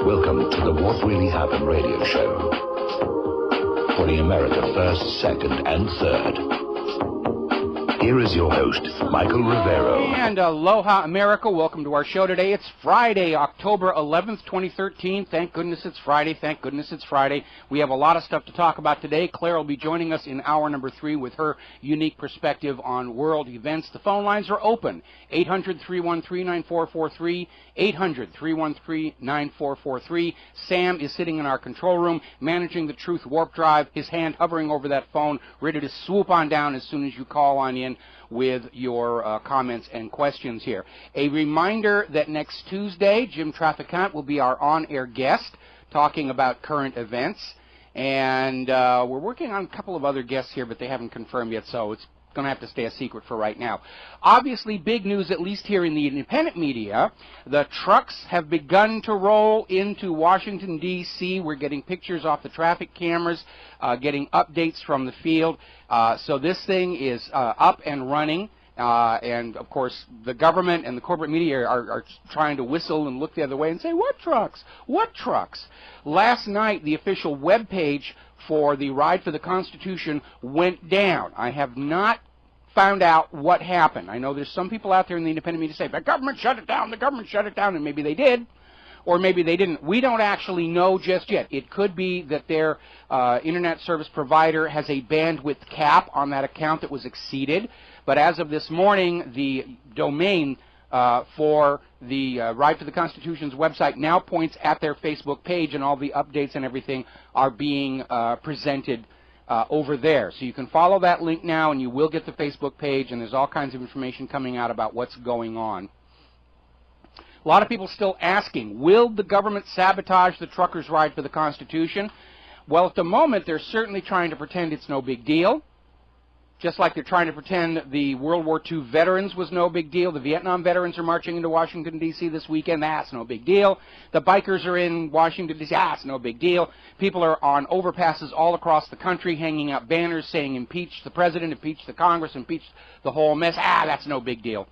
Welcome to the What Really Happened radio show for the America First, Second, and Third. Here is your host, Michael Rivero. And aloha, America. Welcome to our show today. It's Friday, October 11th, 2013. Thank goodness it's Friday. Thank goodness it's Friday. We have a lot of stuff to talk about today. Claire will be joining us in hour number 3 with her unique perspective on world events. The phone lines are open. 800-313-9443. 800-313-9443. Sam is sitting in our control room, managing the Truth Warp Drive, his hand hovering over that phone, ready to swoop on down as soon as you call on in with your comments and questions here. A reminder that next Tuesday, Jim Traficant will be our on-air guest talking about current events. And we're working on a couple of other guests here, but they haven't confirmed yet, so it's going to have to stay a secret for right now. Obviously, big news, at least here in the independent media. The trucks have begun to roll into Washington, D.C. We're getting pictures off the traffic cameras, getting updates from the field. So this thing is up and running. And, of course, the government and the corporate media are trying to whistle and look the other way and say, what trucks? What trucks? Last night, the official web page for the Ride for the Constitution went down. I have not found out what happened. I know there's some people out there in the independent media say, the government shut it down, and maybe they did, or maybe they didn't. We don't actually know just yet. It could be that their internet service provider has a bandwidth cap on that account that was exceeded, but as of this morning, the domain for the Ride for the Constitution's website now points at their Facebook page, and all the updates and everything are being presented over there. So you can follow that link now, and you will get the Facebook page, and there's all kinds of information coming out about what's going on. A lot of people still asking, will the government sabotage the truckers' Ride for the Constitution? Well, at the moment, they're certainly trying to pretend it's no big deal. Just like they're trying to pretend the World War II veterans was no big deal. The Vietnam veterans are marching into Washington, D.C. this weekend. That's no big deal. The bikers are in Washington, D.C. That's no big deal. People are on overpasses all across the country hanging out banners saying impeach the president, impeach the Congress, impeach the whole mess. That's no big deal.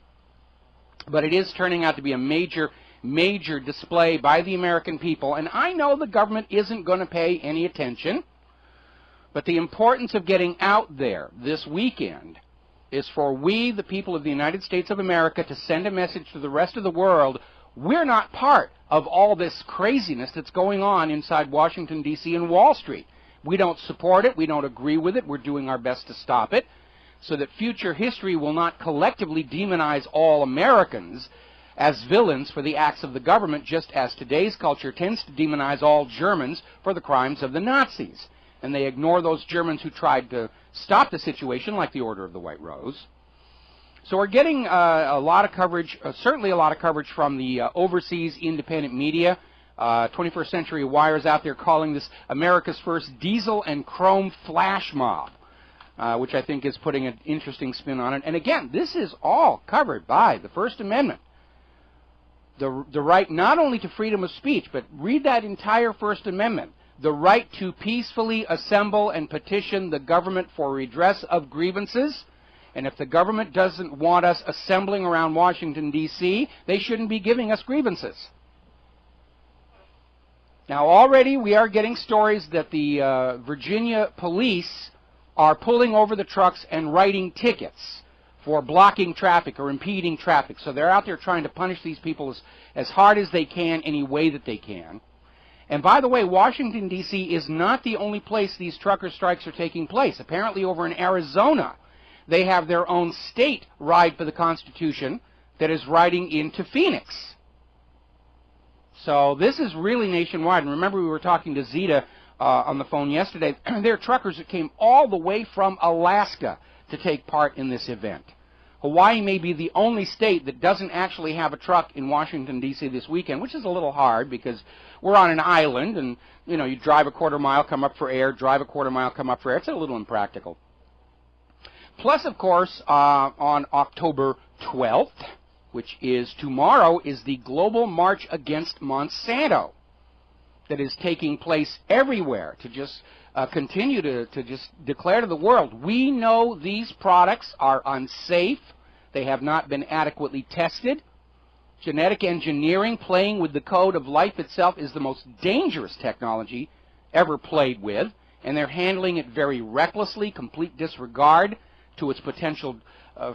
But it is turning out to be a major display by the American people. And I know the government isn't going to pay any attention. But the importance of getting out there this weekend is for we, the people of the United States of America, to send a message to the rest of the world. We're not part of all this craziness that's going on inside Washington, D.C. and Wall Street. We don't support it. We don't agree with it. We're doing our best to stop it so that future history will not collectively demonize all Americans as villains for the acts of the government, just as today's culture tends to demonize all Germans for the crimes of the Nazis. And they ignore those Germans who tried to stop the situation, like the Order of the White Rose. So we're getting a lot of coverage, certainly a lot of coverage from the overseas independent media. 21st Century Wire's out there calling this America's first diesel and chrome flash mob, which I think is putting an interesting spin on it. And again, this is all covered by the First Amendment. The right not only to freedom of speech, but read that entire First Amendment. The right to peacefully assemble and petition the government for redress of grievances. And if the government doesn't want us assembling around Washington, D.C., they shouldn't be giving us grievances. Now, already we are getting stories that the Virginia police are pulling over the trucks and writing tickets for blocking traffic or impeding traffic. So they're out there trying to punish these people as hard as they can, any way that they can. And by the way, Washington, D.C. is not the only place these trucker strikes are taking place. Apparently over in Arizona, they have their own state Ride for the Constitution that is riding into Phoenix. So this is really nationwide. And remember, we were talking to Zeta on the phone yesterday. There are truckers that came all the way from Alaska to take part in this event. Hawaii may be the only state that doesn't actually have a truck in Washington, D.C. this weekend, which is a little hard because we're on an island and, you know, you drive a quarter mile, come up for air, drive a quarter mile, come up for air. It's a little impractical. Plus, of course, on October 12th, which is tomorrow, is the Global March Against Monsanto that is taking place everywhere to just continue to just declare to the world, we know these products are unsafe, They have not been adequately tested. Genetic engineering, playing with the code of life itself, is the most dangerous technology ever played with, and they're handling it very recklessly, complete disregard to its potential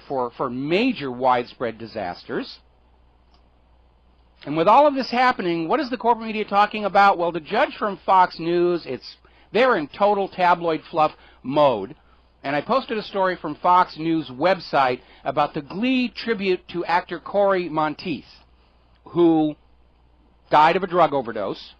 for major widespread disasters. And with all of this happening, what is the corporate media talking about? Well, to judge from Fox News, they're in total tabloid fluff mode. And I posted a story from Fox News website about the Glee tribute to actor Corey Monteith, who died of a drug overdose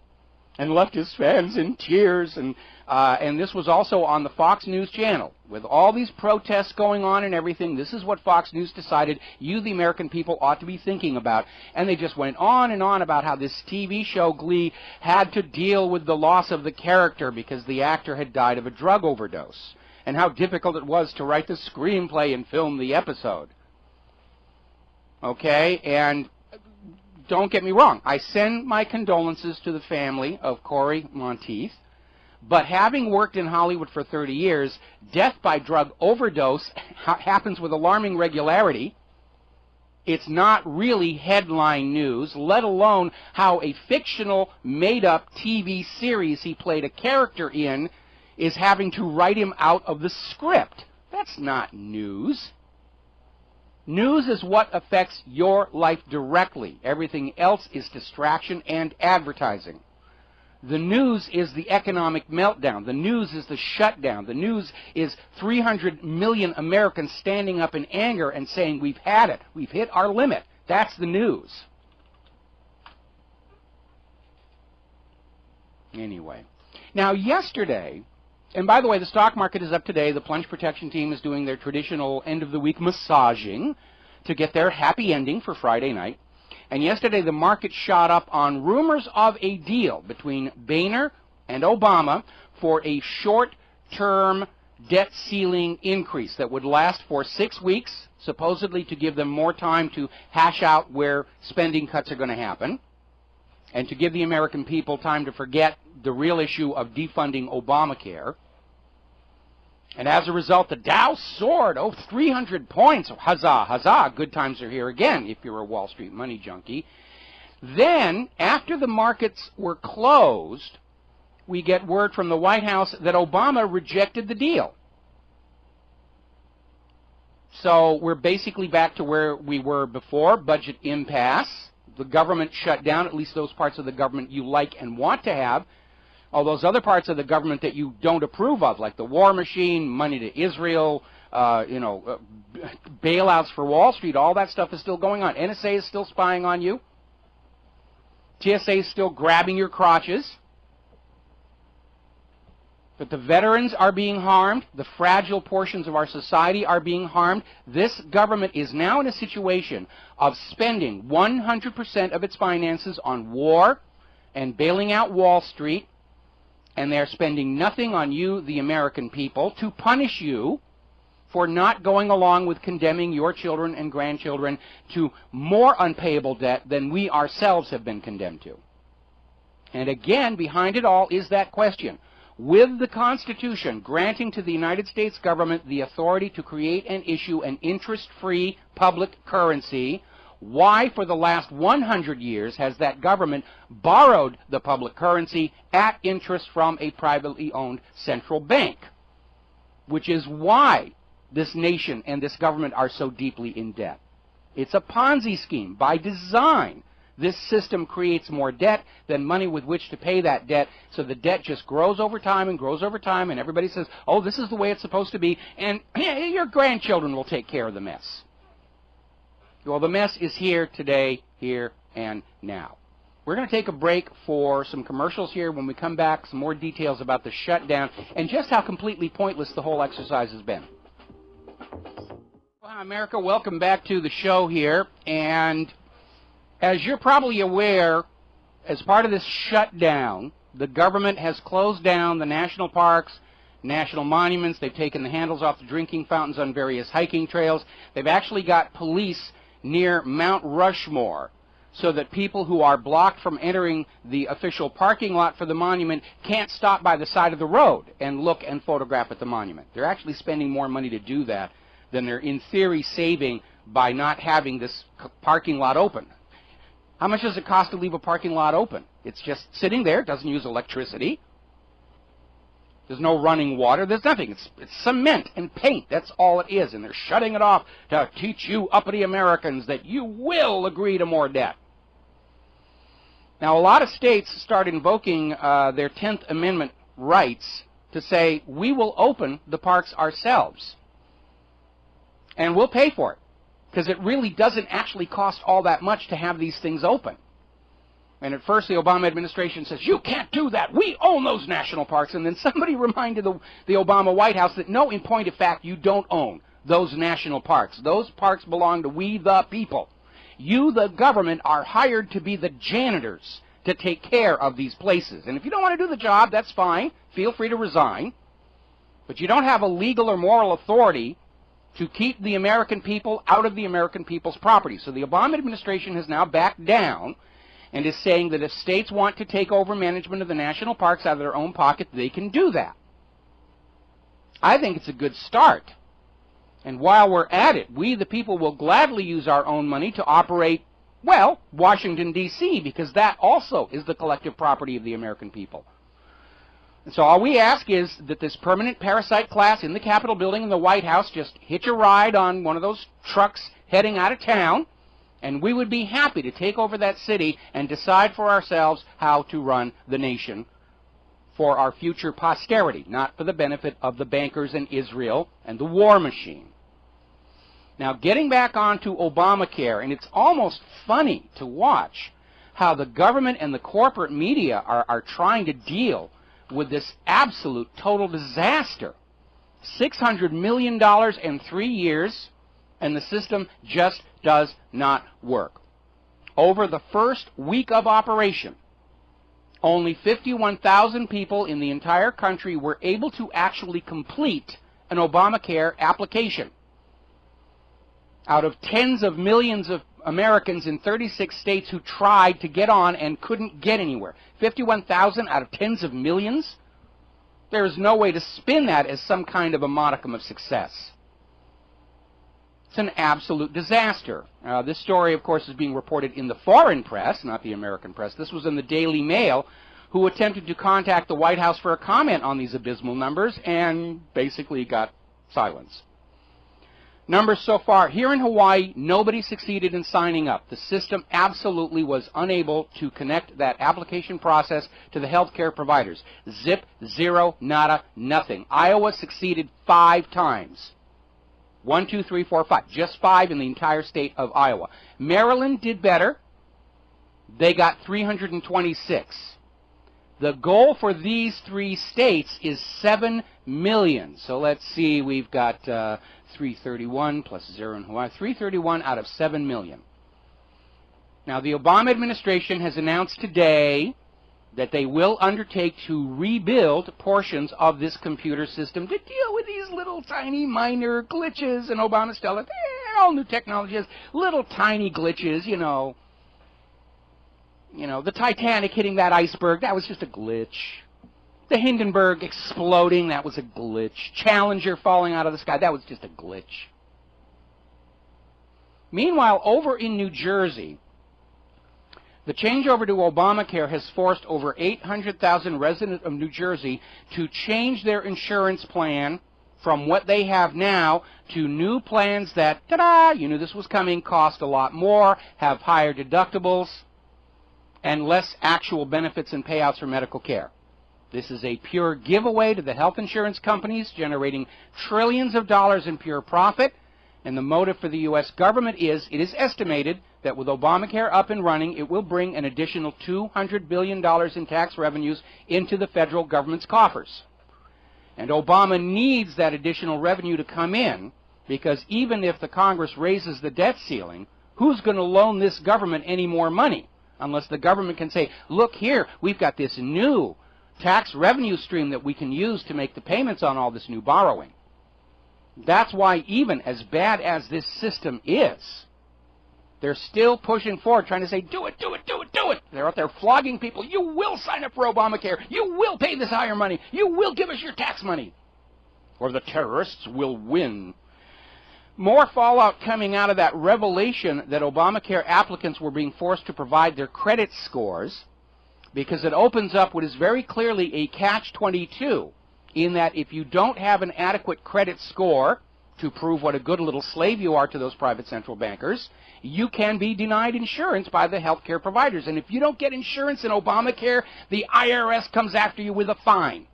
and left his fans in tears. And this was also on the Fox News channel. With all these protests going on and everything, this is what Fox News decided you, the American people, ought to be thinking about. And they just went on and on about how this TV show, Glee, had to deal with the loss of the character because the actor had died of a drug overdose, and how difficult it was to write the screenplay and film the episode. Okay, and don't get me wrong, I send my condolences to the family of Corey Monteith, but having worked in Hollywood for 30 years, death by drug overdose happens with alarming regularity. It's not really headline news, let alone how a fictional, made-up TV series he played a character in is having to write him out of the script. That's not news. News is what affects your life directly. Everything else is distraction and advertising. The news is the economic meltdown. The news is the shutdown. The news is 300 million Americans standing up in anger and saying, we've had it. We've hit our limit. That's the news. Anyway. Now, yesterday, and by the way, the stock market is up today. The plunge protection team is doing their traditional end-of-the-week massaging to get their happy ending for Friday night. And yesterday, the market shot up on rumors of a deal between Boehner and Obama for a short-term debt ceiling increase that would last for 6 weeks, supposedly to give them more time to hash out where spending cuts are going to happen, and to give the American people time to forget the real issue of defunding Obamacare. And as a result, the Dow soared, 300 points. Huzzah, huzzah, good times are here again if you're a Wall Street money junkie. Then, after the markets were closed, we get word from the White House that Obama rejected the deal. So we're basically back to where we were before, budget impasse. The government shut down, at least those parts of the government you like and want to have. All those other parts of the government that you don't approve of, like the war machine, money to Israel, bailouts for Wall Street, all that stuff is still going on. NSA is still spying on you. TSA is still grabbing your crotches. But the veterans are being harmed. The fragile portions of our society are being harmed. This government is now in a situation of spending 100% of its finances on war and bailing out Wall Street. And they're spending nothing on you, the American people, to punish you for not going along with condemning your children and grandchildren to more unpayable debt than we ourselves have been condemned to. And again, behind it all is that question. With the Constitution granting to the United States government the authority to create and issue an interest-free public currency, why for the last 100 years has that government borrowed the public currency at interest from a privately owned central bank? Which is why this nation and this government are so deeply in debt. It's a Ponzi scheme by design. This system creates more debt than money with which to pay that debt, so the debt just grows over time and grows over time, and everybody says, oh, this is the way it's supposed to be, and your grandchildren will take care of the mess. Well, the mess is here today, here and now. We're going to take a break for some commercials here. When we come back, some more details about the shutdown and just how completely pointless the whole exercise has been. Well, hi, America. Welcome back to the show here. And as you're probably aware, as part of this shutdown, the government has closed down the national parks, national monuments. They've taken the handles off the drinking fountains on various hiking trails. They've actually got police near Mount Rushmore so that people who are blocked from entering the official parking lot for the monument can't stop by the side of the road and look and photograph at the monument. They're actually spending more money to do that than they're in theory saving by not having this parking lot open. How much does it cost to leave a parking lot open? It's just sitting there. It doesn't use electricity. There's no running water. There's nothing. It's cement and paint. That's all it is. And they're shutting it off to teach you uppity Americans that you will agree to more debt. Now, a lot of states start invoking their 10th Amendment rights to say, we will open the parks ourselves. And we'll pay for it. Because it really doesn't actually cost all that much to have these things open. And at first the Obama administration says, you can't do that. We own those national parks. And then somebody reminded the Obama White House that no, in point of fact, you don't own those national parks. Those parks belong to we the people. You, the government, are hired to be the janitors to take care of these places. And if you don't want to do the job, that's fine. Feel free to resign. But you don't have a legal or moral authority to keep the American people out of the American people's property. So the Obama administration has now backed down and is saying that if states want to take over management of the national parks out of their own pocket, they can do that. I think it's a good start. And while we're at it, we, the people, will gladly use our own money to operate, well, Washington, D.C., because that also is the collective property of the American people. And so all we ask is that this permanent parasite class in the Capitol building in the White House just hitch a ride on one of those trucks heading out of town, and we would be happy to take over that city and decide for ourselves how to run the nation for our future posterity, not for the benefit of the bankers in Israel and the war machine. Now, getting back onto Obamacare, and it's almost funny to watch how the government and the corporate media are trying to deal with this absolute total disaster. $600 million in 3 years, and the system just does not work. Over the first week of operation, only 51,000 people in the entire country were able to actually complete an Obamacare application. Out of tens of millions of Americans in 36 states who tried to get on and couldn't get anywhere. 51,000 out of tens of millions? There is no way to spin that as some kind of a modicum of success. It's an absolute disaster. This story, of course, is being reported in the foreign press, not the American press. This was in the Daily Mail, who attempted to contact the White House for a comment on these abysmal numbers and basically got silence. Numbers so far. Here in Hawaii, nobody succeeded in signing up. The system absolutely was unable to connect that application process to the healthcare providers. Zip, zero, nada, nothing. Iowa succeeded 5 times. 1, 2, 3, 4, 5. Just 5 in the entire state of Iowa. Maryland did better. They got 326. The goal for these 3 states is 7 million. So let's see, we've got 331 plus 0 in Hawaii. 331 out of 7 million. Now, the Obama administration has announced today that they will undertake to rebuild portions of this computer system to deal with these little tiny minor glitches. And Obama still, all new technology has little tiny glitches, you know, the Titanic hitting that iceberg, that was just a glitch. The Hindenburg exploding, that was a glitch. Challenger falling out of the sky, that was just a glitch. Meanwhile, over in New Jersey, the changeover to Obamacare has forced over 800,000 residents of New Jersey to change their insurance plan from what they have now to new plans that, ta-da, you knew this was coming, cost a lot more, have higher deductibles, and less actual benefits and payouts for medical care. This is a pure giveaway to the health insurance companies, generating trillions of dollars in pure profit. And the motive for the U.S. government is, it is estimated that with Obamacare up and running, it will bring an additional $200 billion in tax revenues into the federal government's coffers. And Obama needs that additional revenue to come in, because even if the Congress raises the debt ceiling, who's going to loan this government any more money? Unless the government can say, look here, we've got this new tax revenue stream that we can use to make the payments on all this new borrowing. That's why even as bad as this system is, they're still pushing forward, trying to say, do it, do it, do it, do it. They're out there flogging people. You will sign up for Obamacare. You will pay this higher money. You will give us your tax money. Or the terrorists will win. More fallout coming out of that revelation that Obamacare applicants were being forced to provide their credit scores, because it opens up what is very clearly a catch-22, in that if you don't have an adequate credit score to prove what a good little slave you are to those private central bankers, you can be denied insurance by the health care providers. And if you don't get insurance in Obamacare, the IRS comes after you with a fine.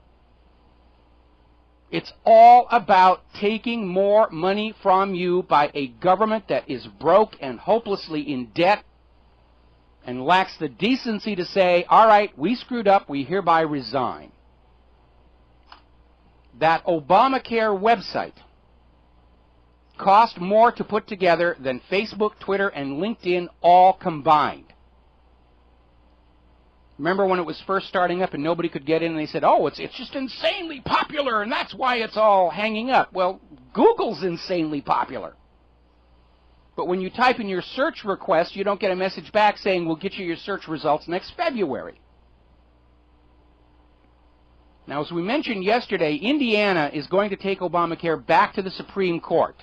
It's all about taking more money from you by a government that is broke and hopelessly in debt and lacks the decency to say, all right, we screwed up, we hereby resign. That Obamacare website cost more to put together than Facebook, Twitter, and LinkedIn all combined. Remember when it was first starting up and nobody could get in and they said, oh, it's just insanely popular and that's why it's all hanging up. Well, Google's insanely popular. But when you type in your search request, you don't get a message back saying we'll get you your search results next February. Now, as we mentioned yesterday, Indiana is going to take Obamacare back to the Supreme Court.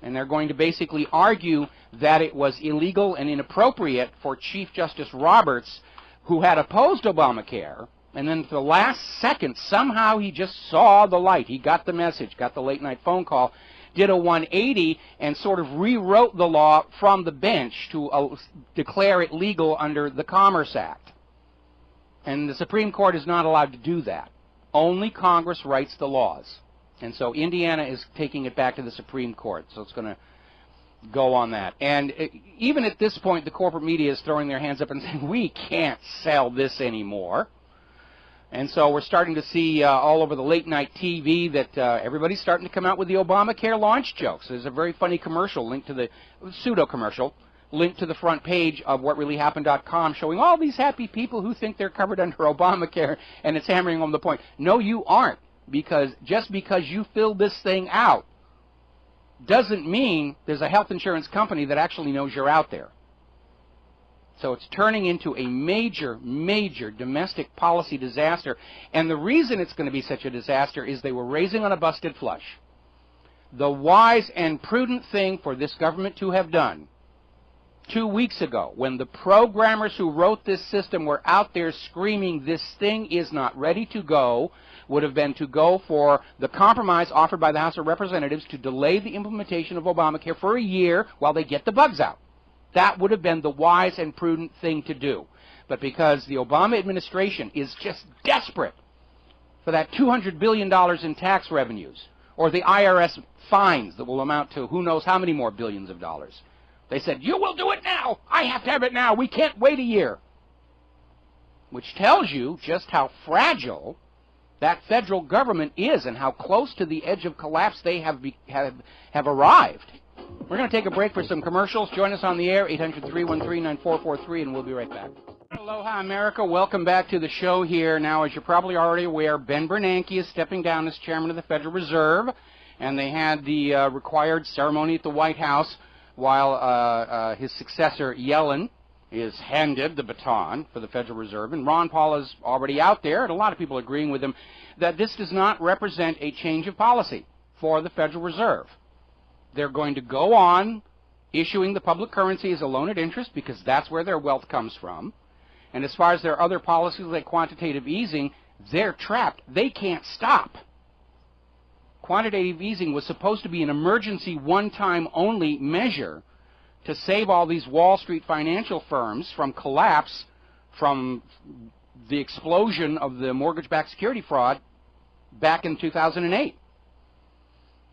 And they're going to basically argue that it was illegal and inappropriate for Chief Justice Roberts, who had opposed Obamacare, and then at the last second, somehow he just saw the light. He got the message, got the late-night phone call, did a 180, and sort of rewrote the law from the bench to declare it legal under the Commerce Act. And the Supreme Court is not allowed to do that. Only Congress writes the laws. And so Indiana is taking it back to the Supreme Court. So it's going to go on that. And even at this point, the corporate media is throwing their hands up and saying, we can't sell this anymore. And so we're starting to see all over the late-night TV that everybody's starting to come out with the Obamacare launch jokes. There's a very funny commercial linked to the pseudo-commercial linked to the front page of whatreallyhappened.com showing all these happy people who think they're covered under Obamacare, and it's hammering home the point. No, you aren't. Because just because you fill this thing out doesn't mean there's a health insurance company that actually knows you're out there. So it's turning into a major, major domestic policy disaster. And the reason it's going to be such a disaster is they were raising on a busted flush. The wise and prudent thing for this government to have done 2 weeks ago, when the programmers who wrote this system were out there screaming, this thing is not ready to go, would have been to go for the compromise offered by the House of Representatives to delay the implementation of Obamacare for a year while they get the bugs out. That would have been the wise and prudent thing to do. But because the Obama administration is just desperate for that $200 billion in tax revenues, or the IRS fines that will amount to who knows how many more billions of dollars, they said, you will do it now. I have to have it now. We can't wait a year. Which tells you just how fragile that federal government is and how close to the edge of collapse they have arrived. We're going to take a break for some commercials. Join us on the air, 800-313-9443, and we'll be right back. Aloha, America. Welcome back to the show here. Now, as you're probably already aware, Ben Bernanke is stepping down as chairman of the Federal Reserve, and they had the required ceremony at the White House while his successor, Yellen, is handed the baton for the Federal Reserve. And Ron Paul is already out there, and a lot of people agreeing with him, that this does not represent a change of policy for the Federal Reserve. They're going to go on issuing the public currency as a loan at interest because that's where their wealth comes from. And as far as their other policies like quantitative easing, they're trapped. They can't stop. Quantitative easing was supposed to be an emergency one-time only measure to save all these Wall Street financial firms from collapse from the explosion of the mortgage-backed security fraud back in 2008.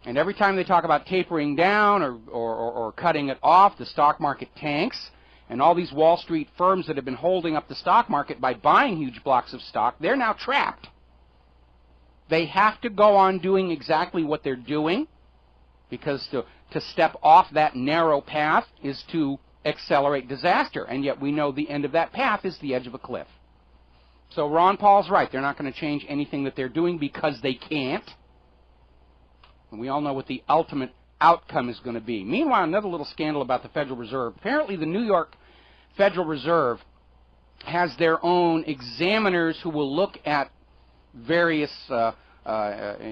And every time they talk about tapering down or cutting it off, the stock market tanks. And all these Wall Street firms that have been holding up the stock market by buying huge blocks of stock, they're now trapped. They have to go on doing exactly what they're doing, because to step off that narrow path is to accelerate disaster. And yet we know the end of that path is the edge of a cliff. So Ron Paul's right. They're not going to change anything that they're doing because they can't. And we all know what the ultimate outcome is going to be. Meanwhile, another little scandal about the Federal Reserve. Apparently the New York Federal Reserve has their own examiners who will look at various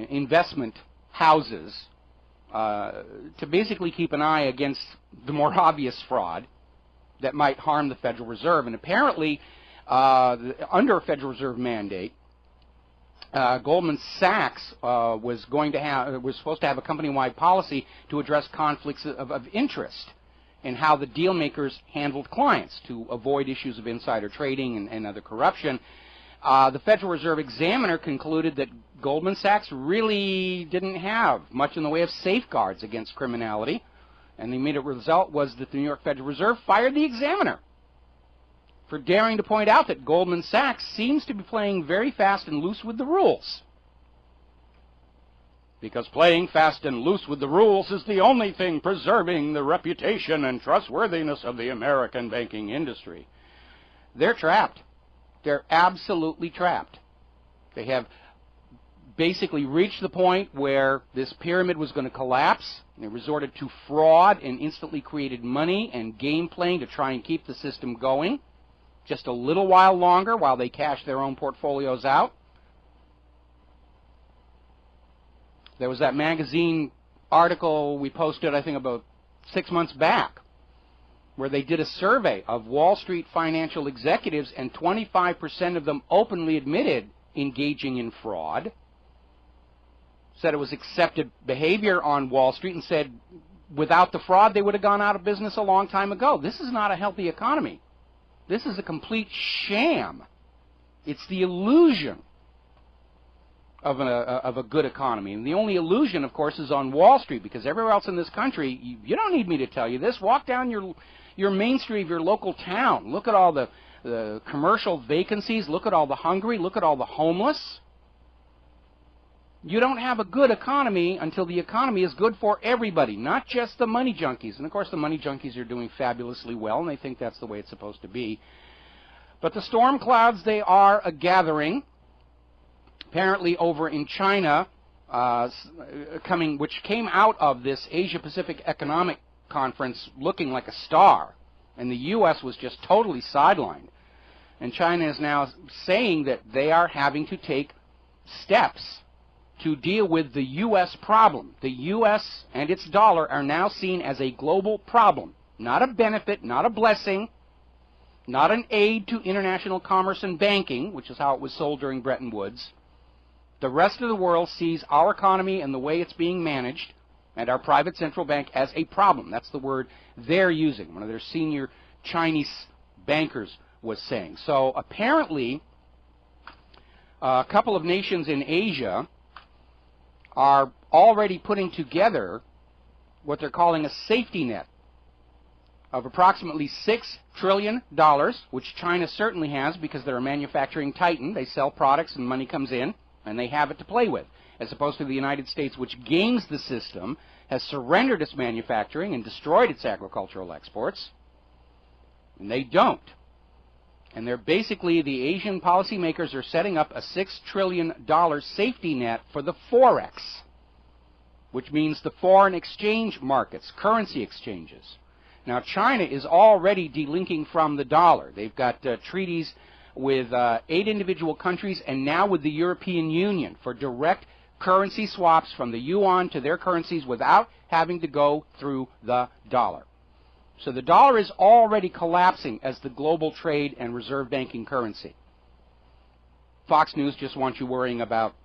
investment houses to basically keep an eye against the more obvious fraud that might harm the Federal Reserve. And apparently, under a Federal Reserve mandate, Goldman Sachs was supposed to have a company-wide policy to address conflicts of interest in how the deal makers handled clients to avoid issues of insider trading and other corruption. The Federal Reserve examiner concluded that Goldman Sachs really didn't have much in the way of safeguards against criminality, and the immediate result was that the New York Federal Reserve fired the examiner for daring to point out that Goldman Sachs seems to be playing very fast and loose with the rules. Because playing fast and loose with the rules is the only thing preserving the reputation and trustworthiness of the American banking industry. They're trapped. They're absolutely trapped. They have basically reached the point where this pyramid was going to collapse. They resorted to fraud and instantly created money and game playing to try and keep the system going just a little while longer while they cash their own portfolios out. There was that magazine article we posted, I think, about 6 months back, where they did a survey of Wall Street financial executives, and 25% of them openly admitted engaging in fraud. Said it was accepted behavior on Wall Street, and said without the fraud they would have gone out of business a long time ago. This is not a healthy economy. This is a complete sham. It's the illusion of a good economy. And the only illusion, of course, is on Wall Street, because everywhere else in this country, you don't need me to tell you this. Walk down your main street of your local town. Look at all the commercial vacancies. Look at all the hungry. Look at all the homeless. You don't have a good economy until the economy is good for everybody, not just the money junkies. And, of course, the money junkies are doing fabulously well, and they think that's the way it's supposed to be. But the storm clouds, they are a-gathering, apparently over in China, which came out of this Asia-Pacific Economic Conference looking like a star, and the U.S. was just totally sidelined. And China is now saying that they are having to take steps to deal with the U.S. problem. The U.S. and its dollar are now seen as a global problem, not a benefit, not a blessing, not an aid to international commerce and banking, which is how it was sold during Bretton Woods. The rest of the world sees our economy and the way it's being managed and our private central bank as a problem. That's the word they're using. One of their senior Chinese bankers was saying. So apparently, a couple of nations in Asia are already putting together what they're calling a safety net of approximately $6 trillion, which China certainly has because they're a manufacturing titan. They sell products and money comes in, and they have it to play with, as opposed to the United States, which games the system, has surrendered its manufacturing and destroyed its agricultural exports, and they don't. And they're basically, the Asian policymakers are setting up a $6 trillion safety net for the Forex, which means the foreign exchange markets, currency exchanges. Now, China is already delinking from the dollar. They've got treaties with 8 individual countries and now with the European Union for direct currency swaps from the yuan to their currencies without having to go through the dollar. So the dollar is already collapsing as the global trade and reserve banking currency. Fox News just wants you worrying about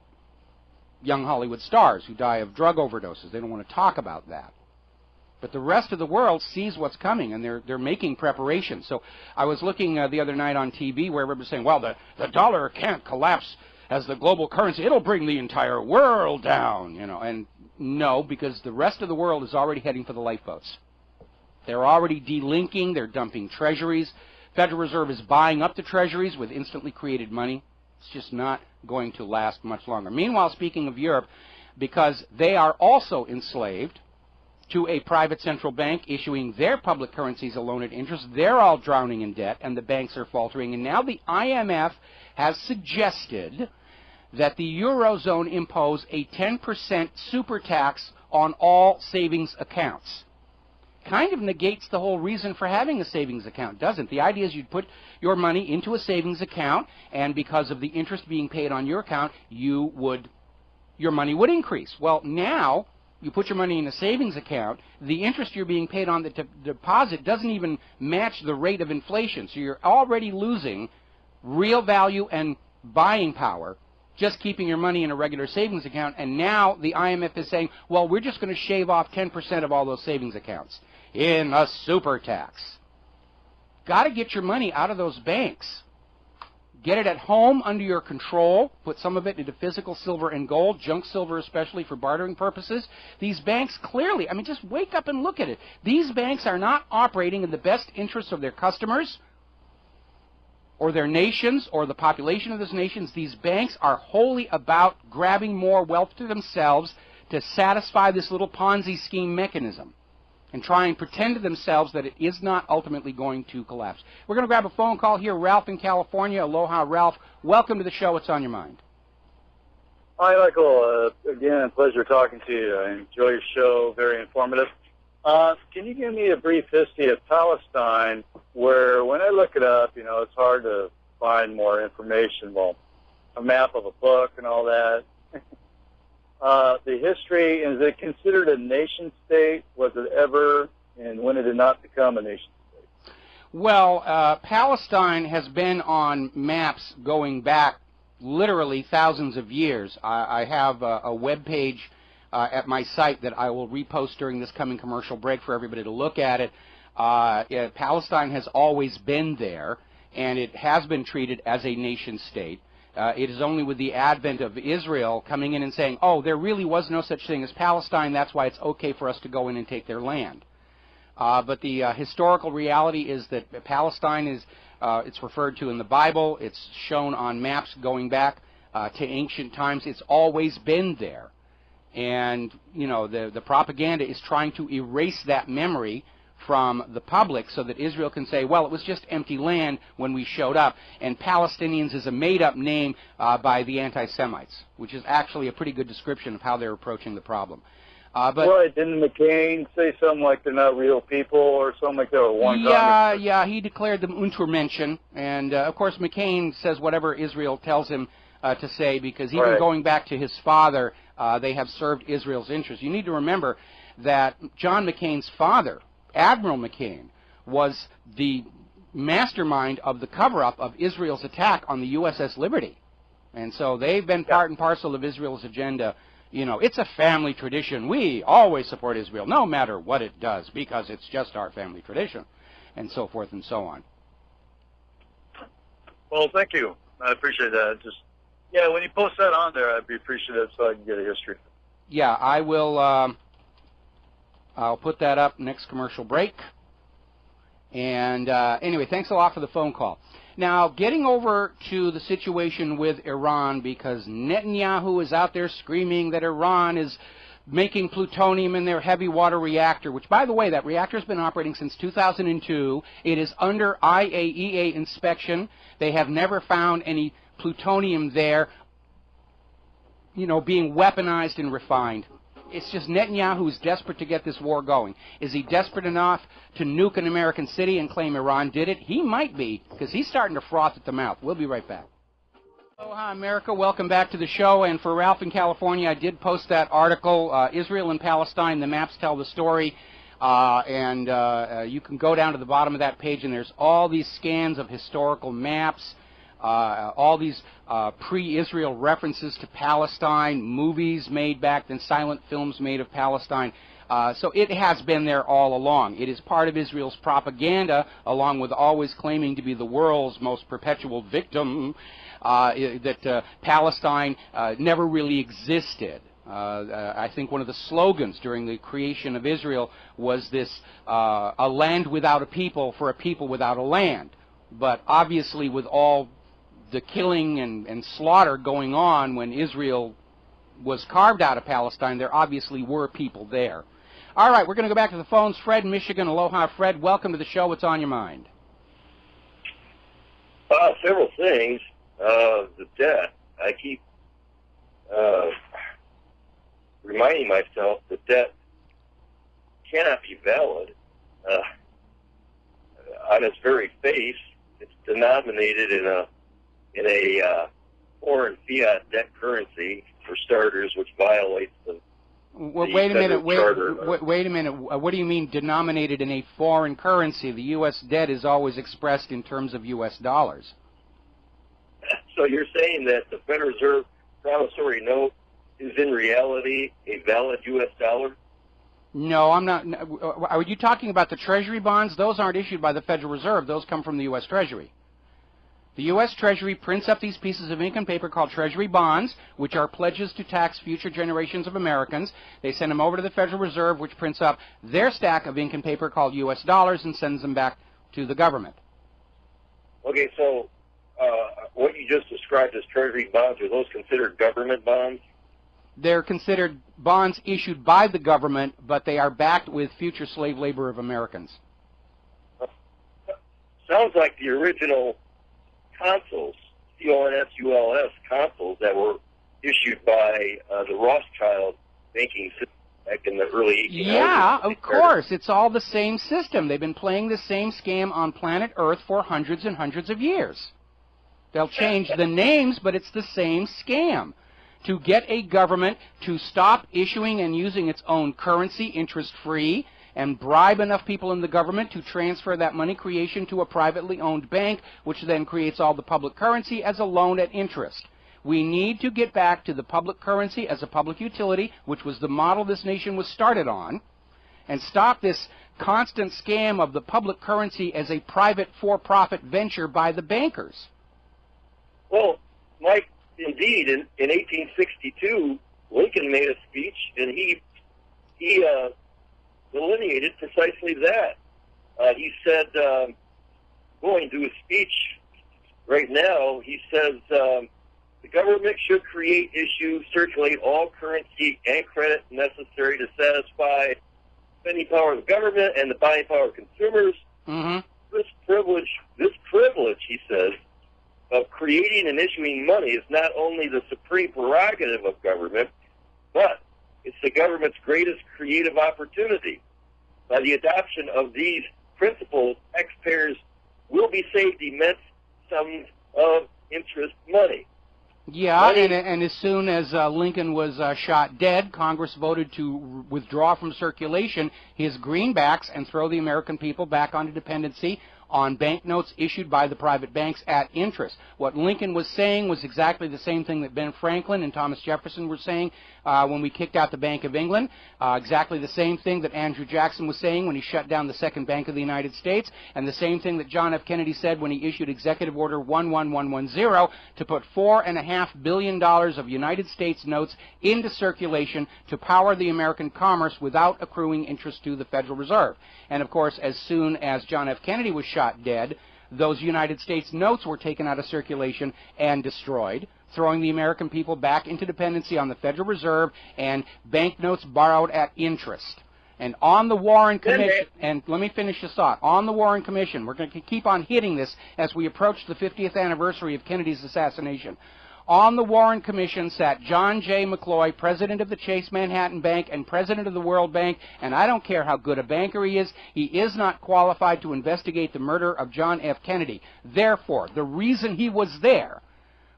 young Hollywood stars who die of drug overdoses. They don't want to talk about that. But the rest of the world sees what's coming, and they're making preparations. So I was looking the other night on TV where everybody was saying, well, the dollar can't collapse as the global currency. It'll bring the entire world down, you know. And no, because the rest of the world is already heading for the lifeboats. They're already delinking. They're dumping treasuries. Federal Reserve is buying up the treasuries with instantly created money. It's just not going to last much longer. Meanwhile, speaking of Europe, because they are also enslaved to a private central bank issuing their public currencies alone at interest, they're all drowning in debt, and the banks are faltering. And now the IMF has suggested that the Eurozone impose a 10% super tax on all savings accounts. Kind of negates the whole reason for having a savings account, doesn't it? The idea is you'd put your money into a savings account, and because of the interest being paid on your account, your money would increase. Well, now you put your money in a savings account, the interest you're being paid on the deposit doesn't even match the rate of inflation. So you're already losing real value and buying power just keeping your money in a regular savings account. And now the IMF is saying, well, we're just going to shave off 10% of all those savings accounts in a super tax. Got to get your money out of those banks. Get it at home under your control. Put some of it into physical silver and gold, junk silver especially for bartering purposes. These banks clearly, I mean, just wake up and look at it. These banks are not operating in the best interests of their customers or their nations or the population of those nations. These banks are wholly about grabbing more wealth to themselves to satisfy this little Ponzi scheme mechanism and try and pretend to themselves that it is not ultimately going to collapse. We're going to grab a phone call here. Ralph in California. Aloha, Ralph. Welcome to the show. What's on your mind? Hi, Michael. Again, pleasure talking to you. I enjoy your show. Very informative. Can you give me a brief history of Palestine where when I look it up, you know, it's hard to find more information. Well, a map of a book and all that. The history, is it considered a nation state? Was it ever, and when did it not become a nation state? Well, Palestine has been on maps going back literally thousands of years. I have a web page at my site that I will repost during this coming commercial break for everybody to look at it. Palestine has always been there, and it has been treated as a nation state. It is only with the advent of Israel coming in and saying, oh, there really was no such thing as Palestine, that's why it's okay for us to go in and take their land. But the historical reality is that Palestine is, it's referred to in the Bible, it's shown on maps going back to ancient times, it's always been there. And, you know, the propaganda is trying to erase that memory from the public so that Israel can say, well, it was just empty land when we showed up, and Palestinians is a made-up name by the anti-Semites, which is actually a pretty good description of how they're approaching the problem. But right, didn't McCain say something like they're not real people or something like that? Or yeah, he declared them Untermenschen, and of course McCain says whatever Israel tells him to say, because even going back to his father, they have served Israel's interests. You need to remember that John McCain's father, Admiral McCain, was the mastermind of the cover-up of Israel's attack on the USS Liberty. And so they've been part and parcel of Israel's agenda. You know, it's a family tradition. We always support Israel, no matter what it does, because it's just our family tradition, and so forth and so on. Well, thank you. I appreciate that. Just, yeah, when you post that on there, I'd be appreciative so I can get a history. Yeah, I will. I'll put that up next commercial break. And anyway, thanks a lot for the phone call. Now, getting over to the situation with Iran, because Netanyahu is out there screaming that Iran is making plutonium in their heavy water reactor, which, by the way, that reactor has been operating since 2002. It is under IAEA inspection. They have never found any plutonium there, you know, being weaponized and refined. It's just Netanyahu who's desperate to get this war going. Is he desperate enough to nuke an American city and claim Iran did it? He might be, because he's starting to froth at the mouth. We'll be right back. Aloha, America. Welcome back to the show. And for Ralph in California, I did post that article, Israel and Palestine, the maps tell the story. You can go down to the bottom of that page, and there's all these scans of historical maps, all these pre-Israel references to Palestine, movies made back then, silent films made of Palestine. So it has been there all along. It is part of Israel's propaganda, along with always claiming to be the world's most perpetual victim, that Palestine never really existed. I think one of the slogans during the creation of Israel was this, a land without a people for a people without a land. But obviously with all the killing and slaughter going on when Israel was carved out of Palestine, there obviously were people there. All right, we're going to go back to the phones. Fred, Michigan. Aloha, Fred. Welcome to the show. What's on your mind? Several things. The debt. I keep reminding myself that debt cannot be valid. On its very face, it's denominated in a foreign fiat debt currency, for starters, which violates the Well, wait a minute. Wait a minute. What do you mean denominated in a foreign currency? The U.S. debt is always expressed in terms of U.S. dollars. So you're saying that the Federal Reserve promissory note is in reality a valid U.S. dollar? No, I'm not. Are you talking about the Treasury bonds? Those aren't issued by the Federal Reserve. Those come from the U.S. Treasury. The U.S. Treasury prints up these pieces of ink and paper called Treasury bonds, which are pledges to tax future generations of Americans. They send them over to the Federal Reserve, which prints up their stack of ink and paper called U.S. dollars and sends them back to the government. Okay, so what you just described as Treasury bonds, are those considered government bonds? They're considered bonds issued by the government, but they are backed with future slave labor of Americans. Sounds like the original consols, CONSULS consols that were issued by the Rothschild banking system back in the early 1800s. Yeah, of course. It's all the same system. They've been playing the same scam on planet Earth for hundreds and hundreds of years. They'll change the names, but it's the same scam. To get a government to stop issuing and using its own currency interest-free and bribe enough people in the government to transfer that money creation to a privately owned bank, which then creates all the public currency as a loan at interest. We need to get back to the public currency as a public utility, which was the model this nation was started on, and stop this constant scam of the public currency as a private for-profit venture by the bankers. Well, Mike, indeed, in 1862, Lincoln made a speech, and he delineated precisely that. He said, going to his speech right now, he says, the government should create, issue, circulate all currency and credit necessary to satisfy spending power of the government and the buying power of consumers. Mm-hmm. This privilege, he says, of creating and issuing money is not only the supreme prerogative of government, but it's the government's greatest creative opportunity. By the adoption of these principles, taxpayers will be saved immense sums of interest money. Yeah, and as soon as Lincoln was shot dead, Congress voted to withdraw from circulation his greenbacks and throw the American people back onto dependency on banknotes issued by the private banks at interest. What Lincoln was saying was exactly the same thing that Ben Franklin and Thomas Jefferson were saying when we kicked out the Bank of England, exactly the same thing that Andrew Jackson was saying when he shut down the Second Bank of the United States, and the same thing that John F. Kennedy said when he issued Executive Order 11110 to put $4.5 billion of United States notes into circulation to power the American commerce without accruing interest to the Federal Reserve. And of course, as soon as John F. Kennedy was shot dead, those United States notes were taken out of circulation and destroyed, throwing the American people back into dependency on the Federal Reserve and banknotes borrowed at interest. And on the Warren Commission, and let me finish this thought, on the Warren Commission, we're going to keep on hitting this as we approach the 50th anniversary of Kennedy's assassination. On the Warren Commission sat John J. McCloy, president of the Chase Manhattan Bank and president of the World Bank, and I don't care how good a banker he is not qualified to investigate the murder of John F. Kennedy. Therefore, the reason he was there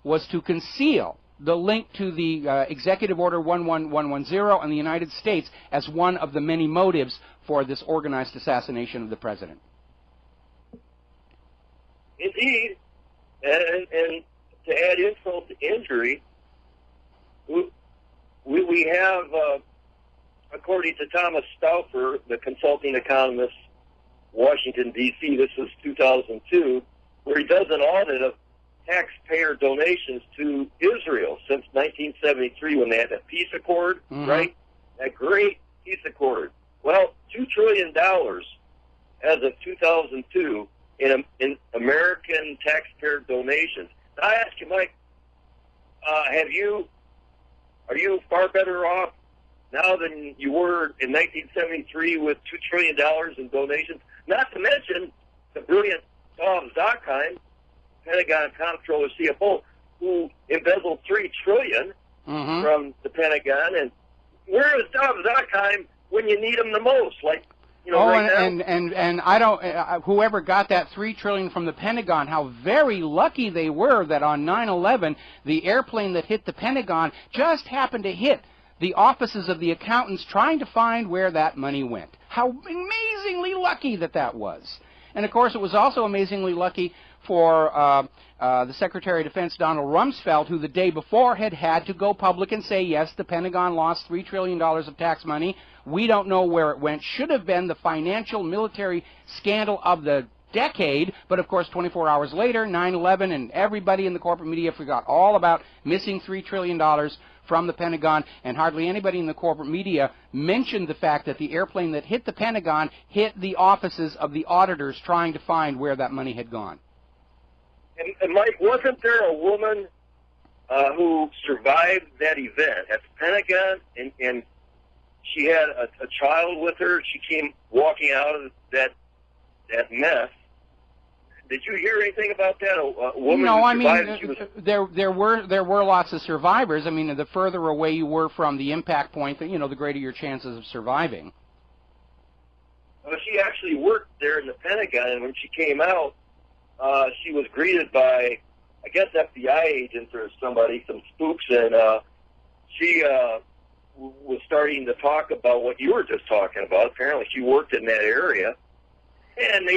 was to conceal the link to the Executive Order 11110 and the United States as one of the many motives for this organized assassination of the president. Indeed, and to add insult to injury, we have, according to Thomas Stauffer, the consulting economist, Washington, D.C., this was 2002, where he does an audit of taxpayer donations to Israel since 1973 when they had that peace accord, right? That great peace accord. Well, $2 trillion as of 2002 in American taxpayer donations. I ask you, Mike, are you far better off now than you were in 1973 with $2 trillion in donations? Not to mention the brilliant Tom Zuckheim, Pentagon Comptroller CFO, who embezzled $3 trillion from the Pentagon. And where is Tom Zuckheim when you need him the most? Like, you know, and I don't. Whoever got that $3 trillion from the Pentagon, how very lucky they were that on 9/11, the airplane that hit the Pentagon just happened to hit the offices of the accountants trying to find where that money went. How amazingly lucky that was. And, of course, it was also amazingly lucky for the Secretary of Defense, Donald Rumsfeld, who the day before had to go public and say, yes, the Pentagon lost $3 trillion of tax money. We don't know where it went. Should have been the financial military scandal of the decade, but of course 24 hours later, 9/11, and everybody in the corporate media forgot all about missing $3 trillion from the Pentagon, and hardly anybody in the corporate media mentioned the fact that the airplane that hit the Pentagon hit the offices of the auditors trying to find where that money had gone. And Mike, wasn't there a woman who survived that event at the Pentagon, and she had a child with her? She came walking out of that mess. Did you hear anything about that? A woman no, who I survived, mean, there were lots of survivors. I mean, the further away you were from the impact point, the greater your chances of surviving. Well, she actually worked there in the Pentagon, and when she came out, she was greeted by, I guess, FBI agents or somebody, some spooks, and she was starting to talk about what you were just talking about. Apparently, she worked in that area, and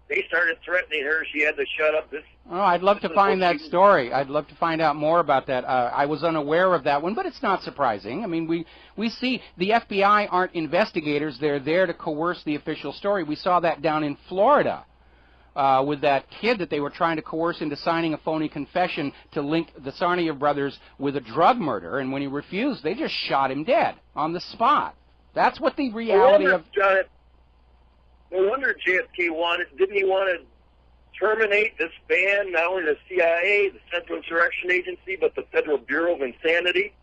they started threatening her. She had to shut up. Oh, I'd love to find that story. I'd love to find out more about that. I was unaware of that one, but it's not surprising. I mean, we see the FBI aren't investigators. They're there to coerce the official story. We saw that down in Florida with that kid that they were trying to coerce into signing a phony confession to link the Sarnia brothers with a drug murder, and when he refused, they just shot him dead on the spot. That's what the reality of... No wonder JFK didn't he want to terminate, disband not only the CIA, the Central Insurrection Agency, but the Federal Bureau of Insanity?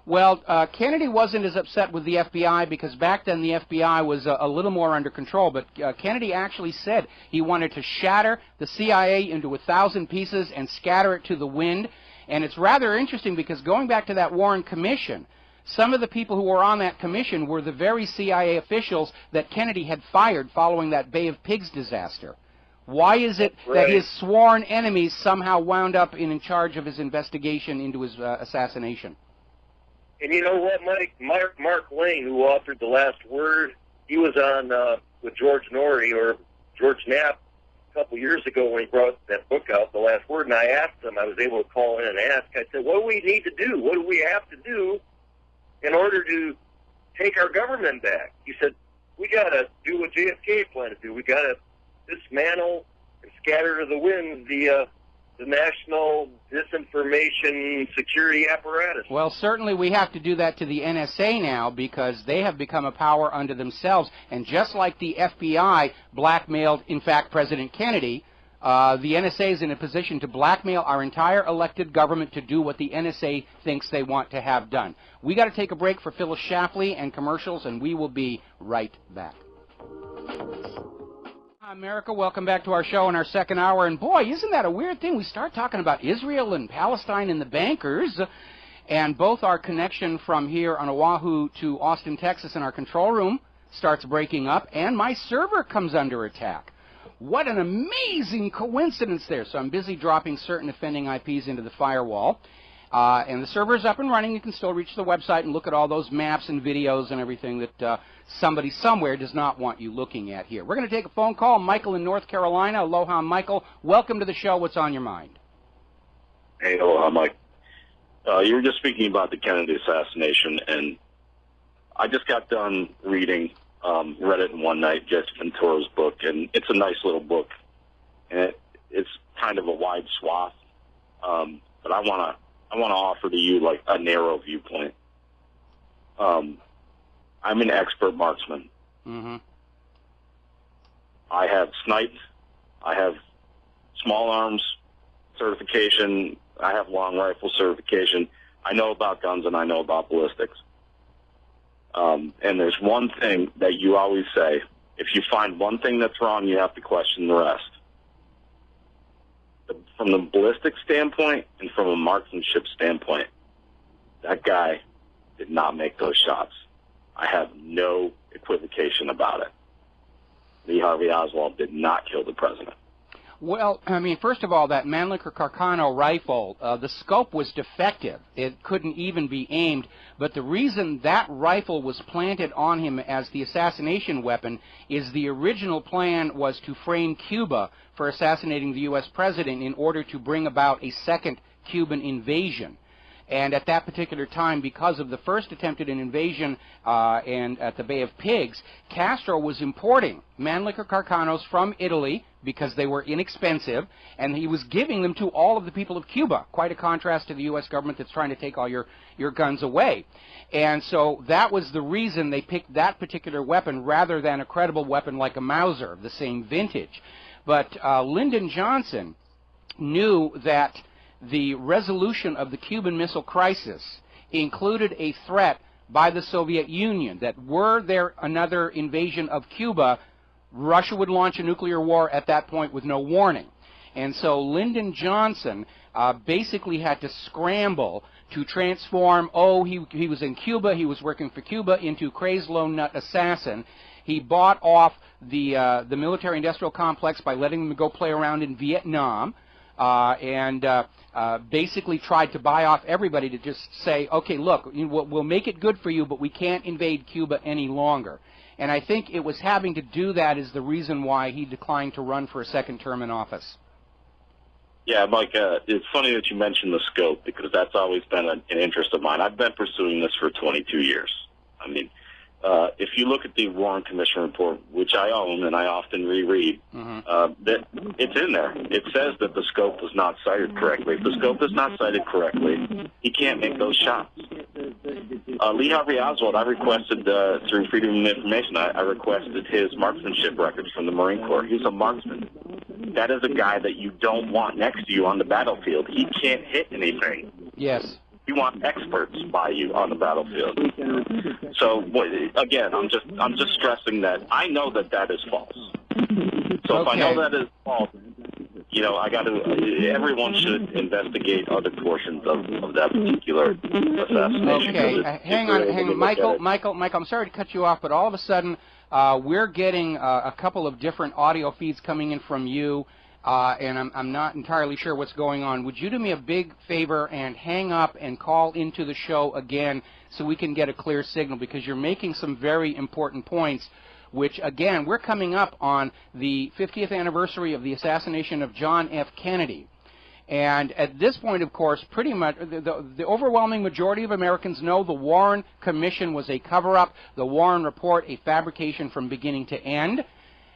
Well, Kennedy wasn't as upset with the FBI because back then the FBI was a little more under control, but Kennedy actually said he wanted to shatter the CIA into 1,000 pieces and scatter it to the wind. And it's rather interesting because going back to that Warren Commission, some of the people who were on that commission were the very CIA officials that Kennedy had fired following that Bay of Pigs disaster. Why is it that his sworn enemies somehow wound up in charge of his investigation into his assassination? And you know what, Mike? Mark Lane, who authored The Last Word, he was on with George Norrie or George Knapp a couple years ago when he brought that book out, The Last Word, and I asked him, I was able to call in and ask, I said, what do we need to do? What do we have to do in order to take our government back? He said, we got to do what JFK planned to do. We got to dismantle and scatter to the wind the national disinformation security apparatus. Well, certainly we have to do that to the NSA now because they have become a power unto themselves. And just like the FBI blackmailed, in fact, President Kennedy, the NSA is in a position to blackmail our entire elected government to do what the NSA thinks they want to have done. We got to take a break for Phyllis Shapley and commercials, and we will be right back. America, welcome back to our show in our second hour. And boy, isn't that a weird thing? We start talking about Israel and Palestine and the bankers, and both our connection from here on Oahu to Austin, Texas in our control room starts breaking up, and my server comes under attack. What an amazing coincidence there. So I'm busy dropping certain offending IPs into the firewall. And the server is up and running. You can still reach the website and look at all those maps and videos and everything that somebody somewhere does not want you looking at here. We're going to take a phone call. Michael in North Carolina. Aloha, Michael. Welcome to the show. What's on your mind? Hey, aloha, Mike. You were just speaking about the Kennedy assassination, and I just got done reading, read it in one night, Jesse Ventura's book, and it's a nice little book. And it's kind of a wide swath, but I want to offer to you like a narrow viewpoint. I'm an expert marksman. Mm-hmm. I have sniped. I have small arms certification. I have long rifle certification. I know about guns and I know about ballistics. And there's one thing that you always say: if you find one thing that's wrong, you have to question the rest. From the ballistic standpoint and from a marksmanship standpoint, that guy did not make those shots. I have no equivocation about it. Lee Harvey Oswald did not kill the president. Well, I mean, first of all, that Mannlicher Carcano rifle, the scope was defective. It couldn't even be aimed. But the reason that rifle was planted on him as the assassination weapon is the original plan was to frame Cuba for assassinating the U.S. president in order to bring about a second Cuban invasion. And at that particular time, because of the first attempted invasion and at the Bay of Pigs, Castro was importing Mannlicher Carcanos from Italy because they were inexpensive, and he was giving them to all of the people of Cuba, quite a contrast to the U.S. government that's trying to take all your guns away. And so that was the reason they picked that particular weapon rather than a credible weapon like a Mauser of the same vintage. But Lyndon Johnson knew that the resolution of the Cuban Missile Crisis included a threat by the Soviet Union that were there another invasion of Cuba, Russia would launch a nuclear war at that point with no warning. And so Lyndon Johnson basically had to scramble to transform, he was in Cuba, he was working for Cuba, into crazed lone nut assassin. He bought off the military-industrial complex by letting them go play around in Vietnam. And basically tried to buy off everybody to just say, okay, look, we'll make it good for you, but we can't invade Cuba any longer. And I think it was having to do that is the reason why he declined to run for a second term in office. Yeah, Mike, it's funny that you mentioned the scope, because that's always been an interest of mine. I've been pursuing this for 22 years. I mean, if you look at the Warren Commission report, which I own and I often reread, that it's in there. It says that the scope was not cited correctly. If the scope is not cited correctly, he can't make those shots. Lee Harvey Oswald, I requested through Freedom of Information, I requested his marksmanship records from the Marine Corps. He's a marksman. That is a guy that you don't want next to you on the battlefield. He can't hit anything. Yes. You want experts by you on the battlefield. So again, I'm just stressing that I know that is false. So if I know that is false, everyone should investigate other portions of that particular assassination. Okay, hang on, Michael, I'm sorry to cut you off, but all of a sudden we're getting a couple of different audio feeds coming in from you. And I'm not entirely sure what's going on. Would you do me a big favor and hang up and call into the show again so we can get a clear signal, because you're making some very important points, which, again, we're coming up on the 50th anniversary of the assassination of John F. Kennedy. And at this point, of course, pretty much the overwhelming majority of Americans know the Warren Commission was a cover-up, the Warren Report a fabrication from beginning to end.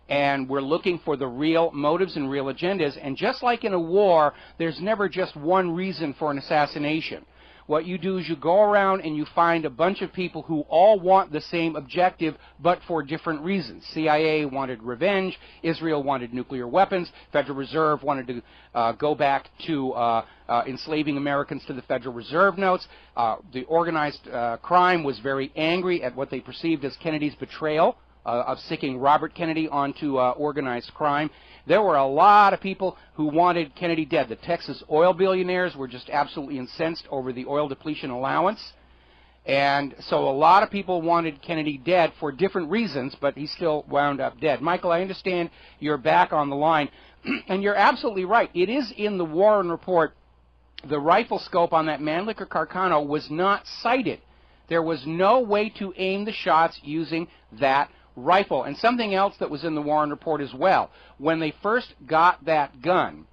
And we're looking for the real motives and real agendas. And just like in a war, there's never just one reason for an assassination. What you do is you go around and you find a bunch of people who all want the same objective, but for different reasons. CIA wanted revenge. Israel wanted nuclear weapons. Federal Reserve wanted to go back to enslaving Americans to the Federal Reserve notes. The organized crime was very angry at what they perceived as Kennedy's betrayal of sicking Robert Kennedy onto organized crime. There were a lot of people who wanted Kennedy dead. The Texas oil billionaires were just absolutely incensed over the oil depletion allowance. And so a lot of people wanted Kennedy dead for different reasons, but he still wound up dead. Michael, I understand you're back on the line, and you're absolutely right. It is in the Warren Report. The rifle scope on that Mannlicher Carcano was not cited. There was no way to aim the shots using that rifle. And something else that was in the Warren Report as well. When they first got that gun,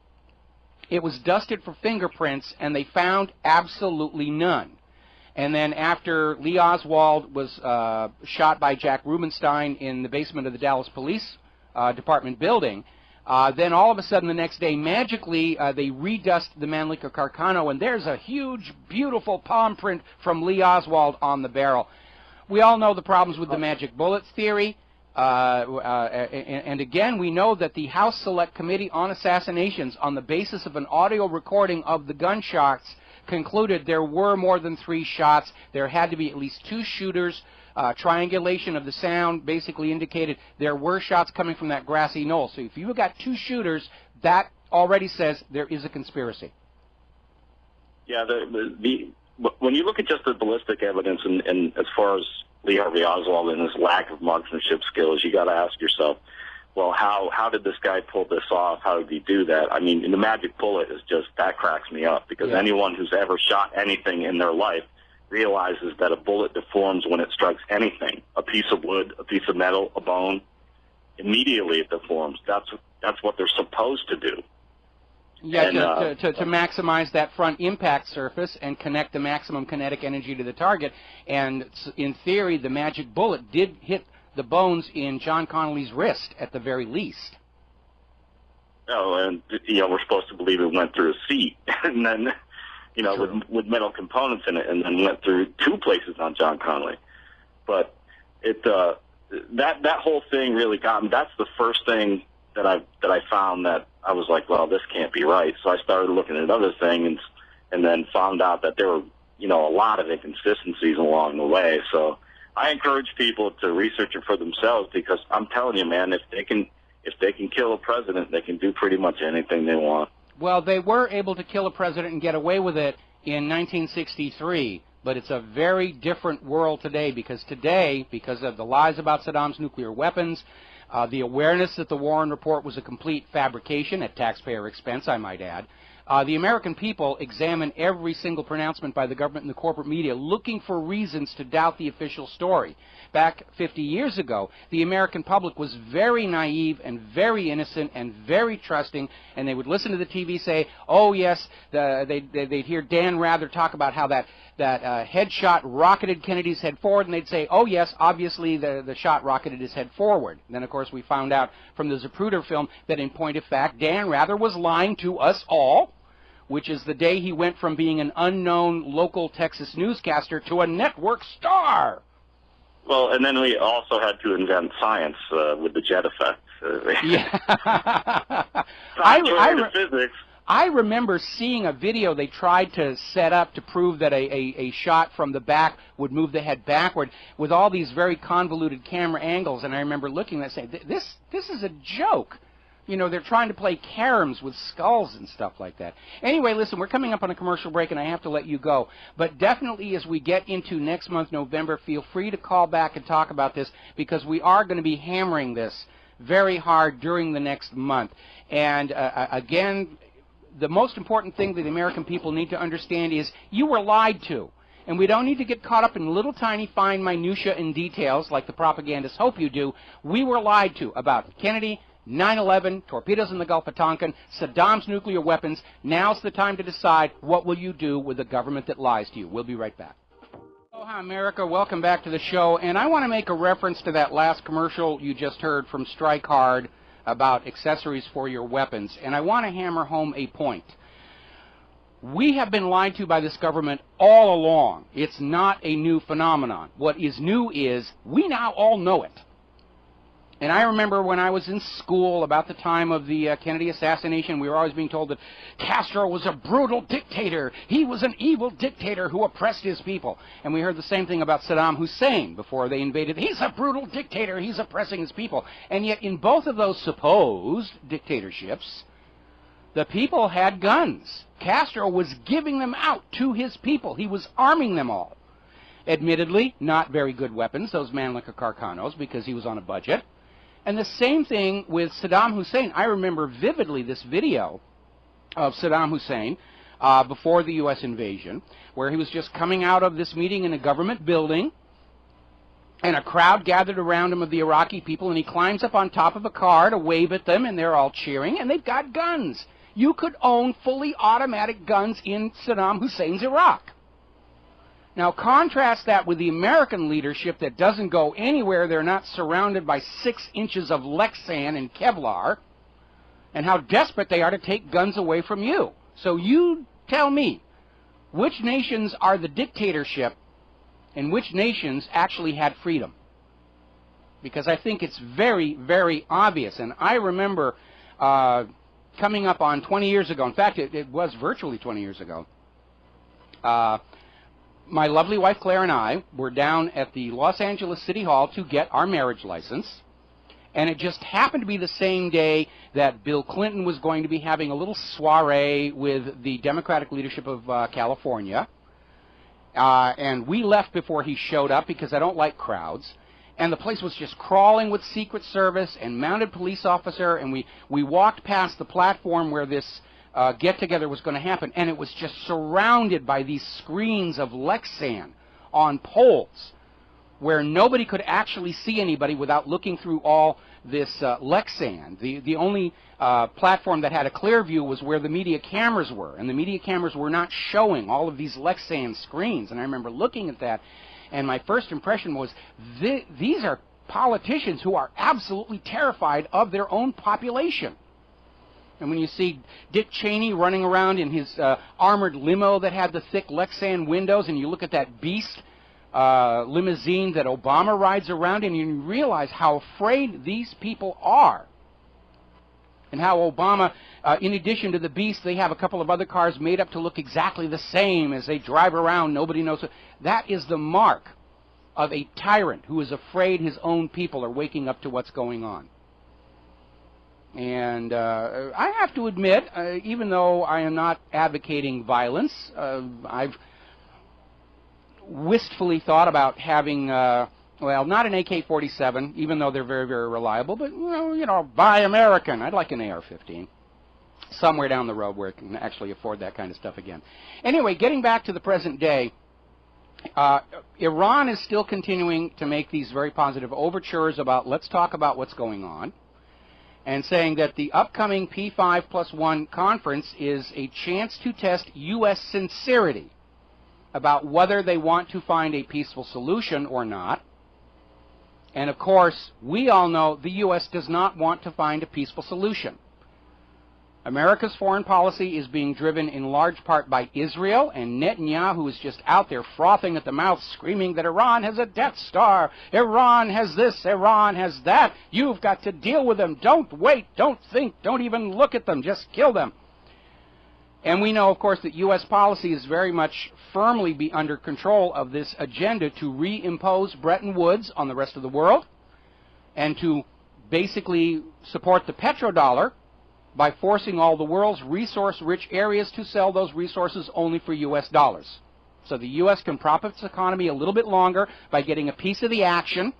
it was dusted for fingerprints, and they found absolutely none. And then after Lee Oswald was shot by Jack Rubenstein in the basement of the Dallas Police Department building, then all of a sudden the next day, magically, they redust the Mannlicher Carcano, and there's a huge, beautiful palm print from Lee Oswald on the barrel. We all know the problems with the magic bullets theory. And again, we know that the House Select Committee on Assassinations, on the basis of an audio recording of the gunshots, concluded there were more than 3 shots. There had to be at least 2 shooters. Triangulation of the sound basically indicated there were shots coming from that grassy knoll. So if you've got 2 shooters, that already says there is a conspiracy. Yeah, when you look at just the ballistic evidence and as far as Lee Harvey Oswald and his lack of marksmanship skills, you got to ask yourself, well, how did this guy pull this off? How did he do that? I mean, the magic bullet is just, that cracks me up, because anyone who's ever shot anything in their life realizes that a bullet deforms when it strikes anything, a piece of wood, a piece of metal, a bone. Immediately it deforms. That's what they're supposed to do. Yeah, and, to maximize that front impact surface and connect the maximum kinetic energy to the target. And in theory, the magic bullet did hit the bones in John Connolly's wrist at the very least. Oh, and we're supposed to believe it went through a seat, and then with metal components in it, and then went through 2 places on John Connolly. But that whole thing really got me. That's the first thing that I found that I was like, well, this can't be right. So I started looking at other things, and then found out that there were a lot of inconsistencies along the way. So I encourage people to research it for themselves, because I'm telling you, man, if they can kill a president, they can do pretty much anything they want. Well, they were able to kill a president and get away with it in 1963, but it's a very different world today, because of the lies about Saddam's nuclear weapons, the awareness that the Warren Report was a complete fabrication at taxpayer expense, I might add, the American people examine every single pronouncement by the government and the corporate media, looking for reasons to doubt the official story. Back 50 years ago, the American public was very naive and very innocent and very trusting, and they would listen to the TV say, oh yes, they'd hear Dan Rather talk about how that headshot rocketed Kennedy's head forward, and they'd say, oh yes, obviously the shot rocketed his head forward. And then of course we found out from the Zapruder film that in point of fact Dan Rather was lying to us all, which is the day he went from being an unknown local Texas newscaster to a network star. Well, and then we also had to invent science with the jet effect. Physics. I remember seeing a video they tried to set up to prove that a shot from the back would move the head backward with all these very convoluted camera angles, and I remember looking at it and saying, this is a joke. They're trying to play caroms with skulls and stuff like that. Anyway, listen, we're coming up on a commercial break, and I have to let you go. But definitely as we get into next month, November, feel free to call back and talk about this, because we are going to be hammering this very hard during the next month. And again, the most important thing that the American people need to understand is you were lied to. And we don't need to get caught up in little tiny fine minutia and details like the propagandists hope you do. We were lied to about Kennedy, 9/11, torpedoes in the Gulf of Tonkin, Saddam's nuclear weapons. Now's the time to decide what will you do with a government that lies to you. We'll be right back. Aloha, America. Welcome back to the show. And I want to make a reference to that last commercial you just heard from Strike Hard about accessories for your weapons. And I want to hammer home a point. We have been lied to by this government all along. It's not a new phenomenon. What is new is we now all know it. And I remember when I was in school about the time of the Kennedy assassination, we were always being told that Castro was a brutal dictator. He was an evil dictator who oppressed his people. And we heard the same thing about Saddam Hussein before they invaded. He's a brutal dictator. He's oppressing his people. And yet in both of those supposed dictatorships, the people had guns. Castro was giving them out to his people. He was arming them all. Admittedly, not very good weapons, those Mannlicher Carcanos, because he was on a budget. And the same thing with Saddam Hussein. I remember vividly this video of Saddam Hussein before the U.S. invasion, where he was just coming out of this meeting in a government building, and a crowd gathered around him of the Iraqi people, and he climbs up on top of a car to wave at them, and they're all cheering, and they've got guns. You could own fully automatic guns in Saddam Hussein's Iraq. Now contrast that with the American leadership that doesn't go anywhere. They're not surrounded by 6 inches of Lexan and Kevlar, and how desperate they are to take guns away from you. So you tell me, which nations are the dictatorship and which nations actually had freedom? Because I think it's very, very obvious. And I remember coming up on 20 years ago, in fact it was virtually 20 years ago, my lovely wife Claire and I were down at the Los Angeles City Hall to get our marriage license, and it just happened to be the same day that Bill Clinton was going to be having a little soiree with the Democratic leadership of California, and we left before he showed up because I don't like crowds. and the place was just crawling with Secret Service and mounted police officer, and we walked past the platform where this get-together was going to happen, and it was just surrounded by these screens of Lexan on poles where nobody could actually see anybody without looking through all this Lexan. The only platform that had a clear view was where the media cameras were, and the media cameras were not showing all of these Lexan screens. And I remember looking at that, and my first impression was, these are politicians who are absolutely terrified of their own population. And when you see Dick Cheney running around in his armored limo that had the thick Lexan windows, and you look at that beast limousine that Obama rides around in, and you realize how afraid these people are. And how Obama, in addition to the beast, they have a couple of other cars made up to look exactly the same as they drive around. Nobody knows. That is the mark of a tyrant who is afraid his own people are waking up to what's going on. And I have to admit, even though I am not advocating violence, I've wistfully thought about having, well, not an AK-47, even though they're very, very reliable, but, you know, buy American. I'd like an AR-15 somewhere down the road where I can actually afford that kind of stuff again. Anyway, getting back to the present day, Iran is still continuing to make these very positive overtures about, let's talk about what's going on, and saying that the upcoming P5+1 conference is a chance to test U.S. sincerity about whether they want to find a peaceful solution or not. And of course, we all know the U.S. does not want to find a peaceful solution. America's foreign policy is being driven in large part by Israel, and Netanyahu is just out there frothing at the mouth, screaming that Iran has a Death Star, Iran has this, Iran has that, you've got to deal with them, don't wait, don't think, don't even look at them, just kill them. And we know, of course, that U.S. policy is very much firmly be under control of this agenda to reimpose Bretton Woods on the rest of the world and to basically support the petrodollar by forcing all the world's resource-rich areas to sell those resources only for U.S. dollars. So the U.S. can prop its economy a little bit longer by getting a piece of the action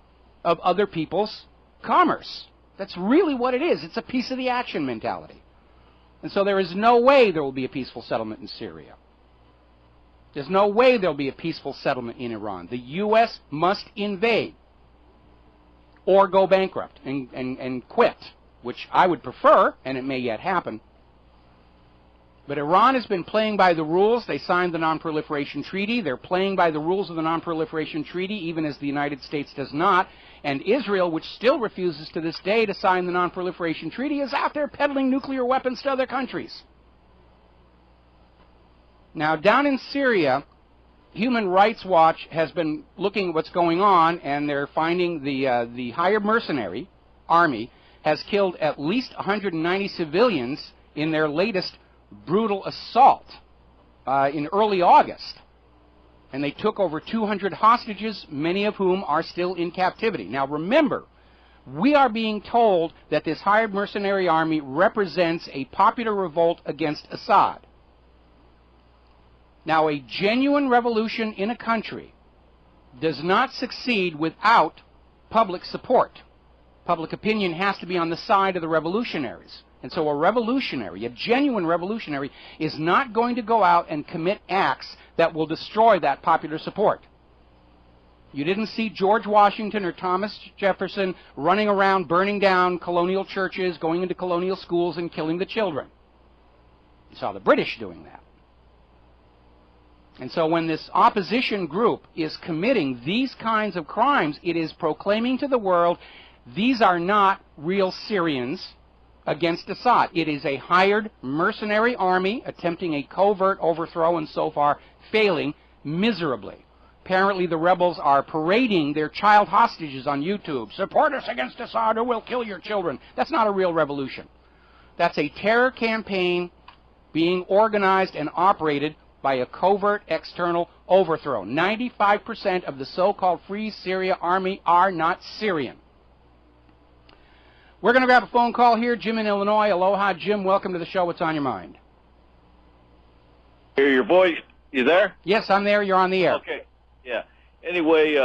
of other people's commerce. That's really what it is. It's a piece of the action mentality. And so there is no way there will be a peaceful settlement in Syria. There's no way there will be a peaceful settlement in Iran. The U.S. must invade or go bankrupt and quit, which I would prefer, and it may yet happen. But Iran has been playing by the rules. They signed the Non-Proliferation Treaty. They're playing by the rules of the Non-Proliferation Treaty, even as the United States does not. And Israel, which still refuses to this day to sign the Non-Proliferation Treaty, is out there peddling nuclear weapons to other countries. Now, down in Syria, Human Rights Watch has been looking at what's going on, and they're finding the hired mercenary army has killed at least 190 civilians in their latest brutal assault in early August. And they took over 200 hostages, many of whom are still in captivity. Now remember, we are being told that this hired mercenary army represents a popular revolt against Assad. Now, a genuine revolution in a country does not succeed without public support. Public opinion has to be on the side of the revolutionaries. And so a revolutionary, a genuine revolutionary, is not going to go out and commit acts that will destroy that popular support. You didn't see George Washington or Thomas Jefferson running around burning down colonial churches, going into colonial schools and killing the children. You saw the British doing that. And so when this opposition group is committing these kinds of crimes, it is proclaiming to the world, these are not real Syrians against Assad. It is a hired mercenary army attempting a covert overthrow and so far failing miserably. Apparently the rebels are parading their child hostages on YouTube. Support us against Assad or we'll kill your children. That's not a real revolution. That's a terror campaign being organized and operated by a covert external overthrow. 95% of the so-called Free Syria army are not Syrian. We're going to grab a phone call here. Jim in Illinois. Aloha, Jim. Welcome to the show. What's on your mind? Hear your voice. You there? Yes, I'm there. You're on the air. Okay. Yeah. Anyway,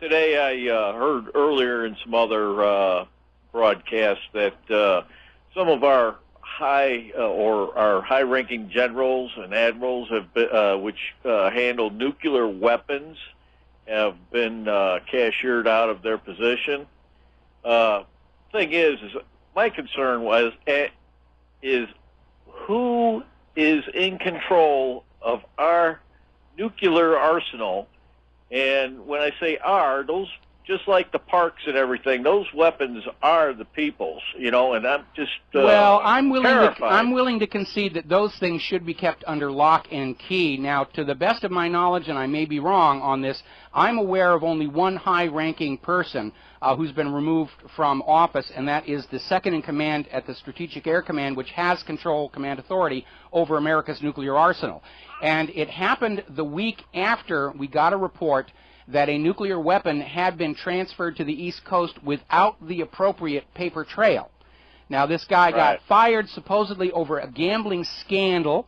today I heard earlier in some other broadcasts that some of our high-ranking generals and admirals have been, which handle nuclear weapons, have been cashiered out of their position. Thing is my concern is who is in control of our nuclear arsenal. And when I say "our," those, just like the parks and everything, those weapons are the people's, you know, and I'm just well, I'm terrified. willing to concede that those things should be kept under lock and key. Now, to the best of my knowledge, and I may be wrong on this, I'm aware of only one high-ranking person who's been removed from office, and that is the second-in-command at the Strategic Air Command, which has command authority over America's nuclear arsenal. And it happened the week after we got a report that a nuclear weapon had been transferred to the East Coast without the appropriate paper trail. Now, this guy got fired supposedly over a gambling scandal,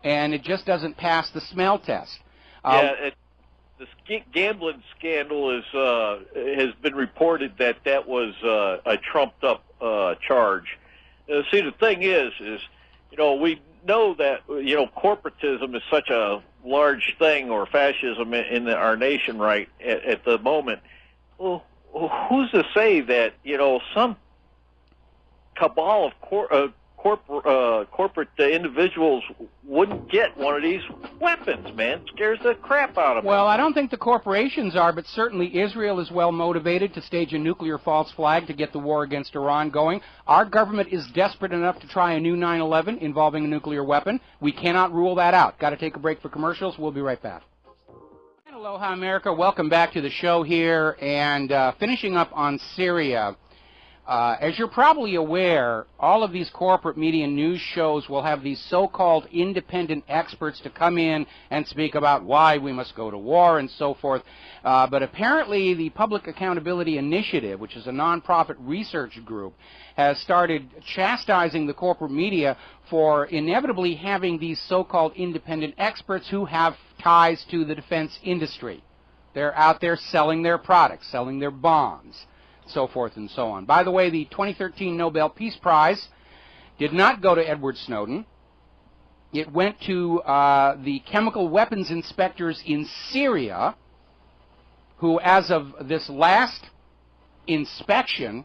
and it just doesn't pass the smell test. The gambling scandal has been reported that was a trumped-up charge. See, the thing is, you know, we know that, you know, corporatism is such a large thing, or fascism in our nation right at the moment. Well, who's to say that, you know, some cabal of corporate individuals wouldn't get one of these weapons, man? It scares the crap out of them. Well, I don't think the corporations are, but certainly Israel is well motivated to stage a nuclear false flag to get the war against Iran going. Our government is desperate enough to try a new 9/11 involving a nuclear weapon. We cannot rule that out. Got to take a break for commercials. We'll be right back. Aloha, America. Welcome back to the show here, and finishing up on Syria. As you're probably aware, all of these corporate media news shows will have these so-called independent experts to come in and speak about why we must go to war and so forth. But apparently the Public Accountability Initiative, which is a nonprofit research group, has started chastising the corporate media for inevitably having these so-called independent experts who have ties to the defense industry. They're out there selling their products, selling their bonds, so forth and so on. By the way, the 2013 Nobel Peace Prize did not go to Edward Snowden. It went to the chemical weapons inspectors in Syria, who, as of this last inspection,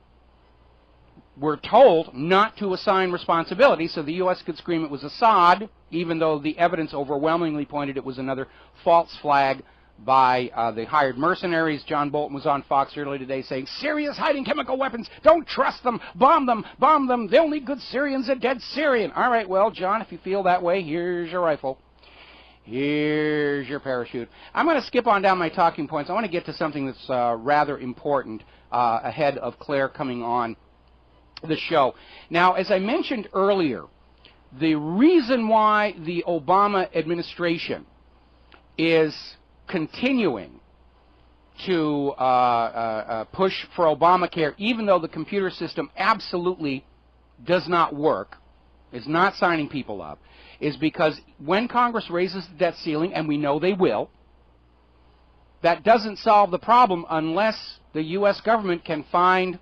were told not to assign responsibility, so the U.S. could scream it was Assad, even though the evidence overwhelmingly pointed it was another false flag by the hired mercenaries. John Bolton was on Fox earlier today saying, Syria's hiding chemical weapons. Don't trust them. Bomb them. Bomb them. The only good Syrian's a dead Syrian. All right, well, John, if you feel that way, here's your rifle. Here's your parachute. I'm going to skip on down my talking points. I want to get to something that's rather important ahead of Claire coming on the show. Now, as I mentioned earlier, the reason why the Obama administration is continuing to push for Obamacare, even though the computer system absolutely does not work, is not signing people up, is because when Congress raises the debt ceiling, and we know they will, that doesn't solve the problem unless the U.S. government can find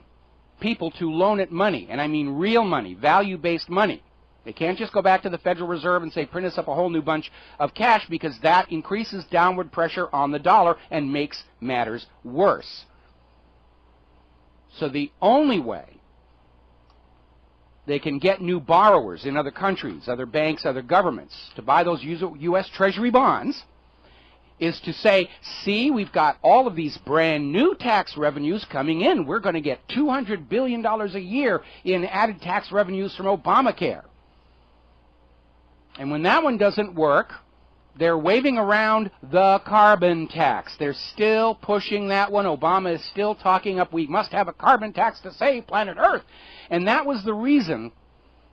people to loan it money, and I mean real money, value-based money. They can't just go back to the Federal Reserve and say, print us up a whole new bunch of cash, because that increases downward pressure on the dollar and makes matters worse. So the only way they can get new borrowers in other countries, other banks, other governments, to buy those U.S. Treasury bonds, is to say, see, we've got all of these brand new tax revenues coming in. We're going to get $200 billion a year in added tax revenues from Obamacare. And when that one doesn't work, they're waving around the carbon tax. They're still pushing that one. Obama is still talking up, we must have a carbon tax to save planet Earth. And that was the reason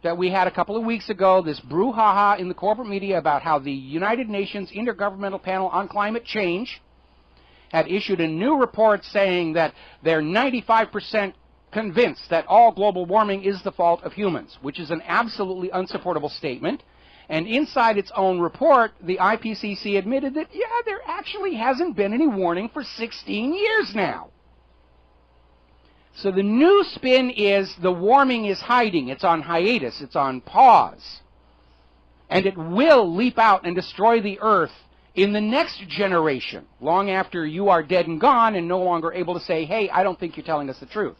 that we had a couple of weeks ago this brouhaha in the corporate media about how the United Nations Intergovernmental Panel on Climate Change had issued a new report saying that they're 95% convinced that all global warming is the fault of humans, which is an absolutely unsupportable statement. And inside its own report, the IPCC admitted that, yeah, there actually hasn't been any warning for 16 years now. So the new spin is the warming is hiding. It's on hiatus. It's on pause. And it will leap out and destroy the Earth in the next generation, long after you are dead and gone and no longer able to say, hey, I don't think you're telling us the truth.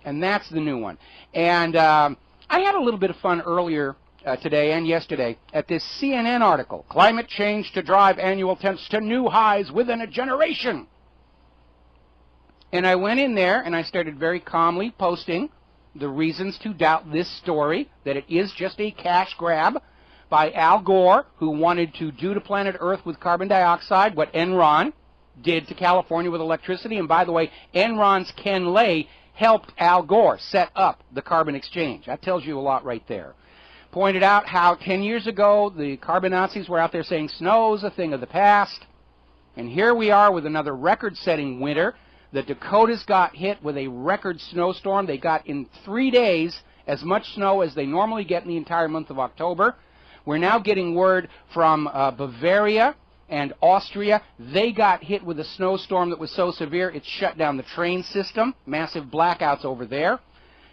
And that's the new one. And I had a little bit of fun earlier today and yesterday at this CNN article, Climate Change to Drive Annual Temps to New Highs Within a Generation. And I went in there and I started very calmly posting the reasons to doubt this story, that it is just a cash grab by Al Gore, who wanted to do to planet Earth with carbon dioxide what Enron did to California with electricity. And by the way, Enron's Ken Lay helped Al Gore set up the carbon exchange. That tells you a lot right there. Pointed out how 10 years ago the carbon Nazis were out there saying snow's a thing of the past. And here we are with another record-setting winter. The Dakotas got hit with a record snowstorm. They got in 3 days as much snow as they normally get in the entire month of October. We're now getting word from Bavaria and Austria. They got hit with a snowstorm that was so severe it shut down the train system. Massive blackouts over there.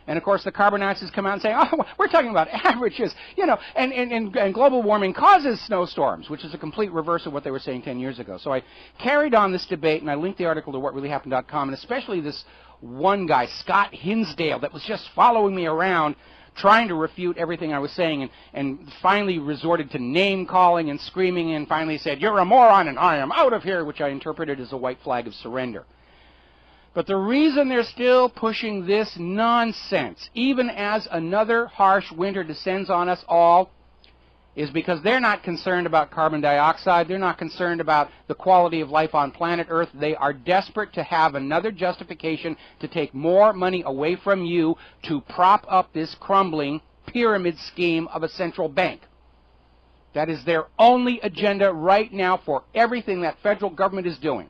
And, of course, the carbon Nazis come out and say, oh, we're talking about averages, you know, and global warming causes snowstorms, which is a complete reverse of what they were saying 10 years ago. So I carried on this debate, and I linked the article to whatreallyhappened.com, and especially this one guy, Scott Hinsdale, that was just following me around trying to refute everything I was saying, and finally resorted to name-calling and screaming, and finally said, you're a moron, and I am out of here, which I interpreted as a white flag of surrender. But the reason they're still pushing this nonsense, even as another harsh winter descends on us all, is because they're not concerned about carbon dioxide. They're not concerned about the quality of life on planet Earth. They are desperate to have another justification to take more money away from you to prop up this crumbling pyramid scheme of a central bank. That is their only agenda right now for everything that federal government is doing.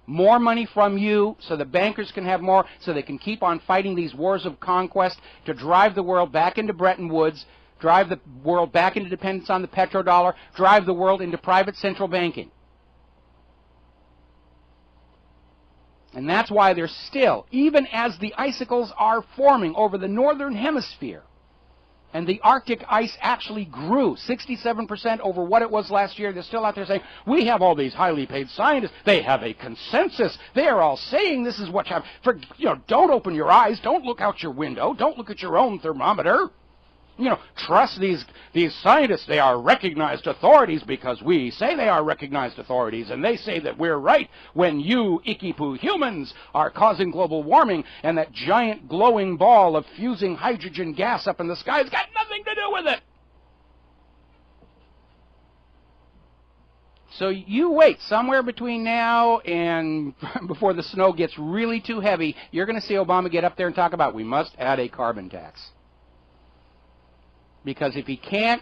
More money from you so the bankers can have more, so they can keep on fighting these wars of conquest to drive the world back into Bretton Woods, drive the world back into dependence on the petrodollar, drive the world into private central banking. And that's why they're still, even as the icicles are forming over the northern hemisphere, and the Arctic ice actually grew 67% over what it was last year. They're still out there saying, we have all these highly paid scientists. They have a consensus. They are all saying this is what happened. Don't open your eyes. Don't look out your window. Don't look at your own thermometer. Trust these scientists. They are recognized authorities because we say they are recognized authorities, and they say that we're right when you icky-poo humans are causing global warming, and that giant glowing ball of fusing hydrogen gas up in the sky has got nothing to do with it. So you wait. Somewhere between now and before the snow gets really too heavy, you're going to see Obama get up there and talk about we must add a carbon tax. Because if he can't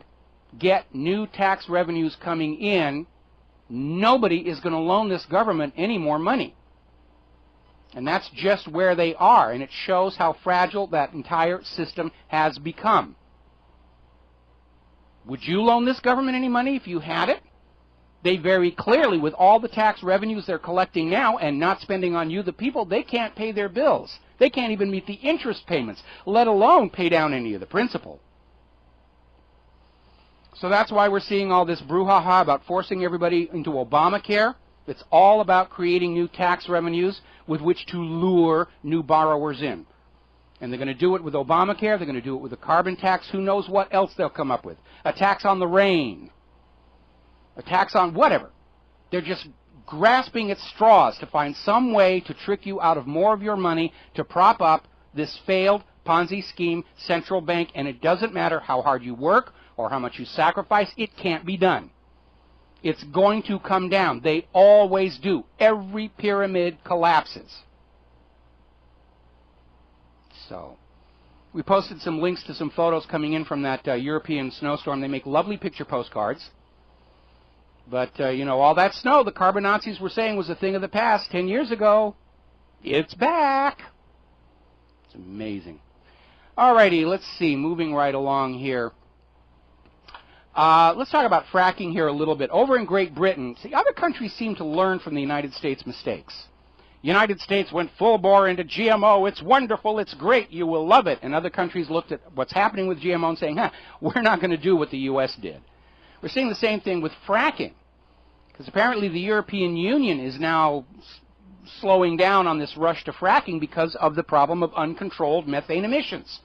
get new tax revenues coming in, nobody is going to loan this government any more money. And that's just where they are, and it shows how fragile that entire system has become. Would you loan this government any money if you had it? They very clearly, with all the tax revenues they're collecting now and not spending on you, the people, they can't pay their bills. They can't even meet the interest payments, let alone pay down any of the principal. So that's why we're seeing all this brouhaha about forcing everybody into Obamacare. It's all about creating new tax revenues with which to lure new borrowers in. And they're going to do it with Obamacare. They're going to do it with a carbon tax. Who knows what else they'll come up with? A tax on the rain. A tax on whatever. They're just grasping at straws to find some way to trick you out of more of your money to prop up this failed Ponzi scheme central bank. And it doesn't matter how hard you work or how much you sacrifice, it can't be done. It's going to come down. They always do. Every pyramid collapses. So, we posted some links to some photos coming in from that European snowstorm. They make lovely picture postcards. But, all that snow, the carbon Nazis were saying was a thing of the past 10 years ago. It's back. It's amazing. Alrighty, let's see. Moving right along here. Let's talk about fracking here a little bit. Over in Great Britain, see, other countries seem to learn from the United States' mistakes. United States went full bore into GMO. It's wonderful. It's great. You will love it. And other countries looked at what's happening with GMO and saying, we're not going to do what the U.S. did. We're seeing the same thing with fracking, because apparently the European Union is now slowing down on this rush to fracking because of the problem of uncontrolled methane emissions.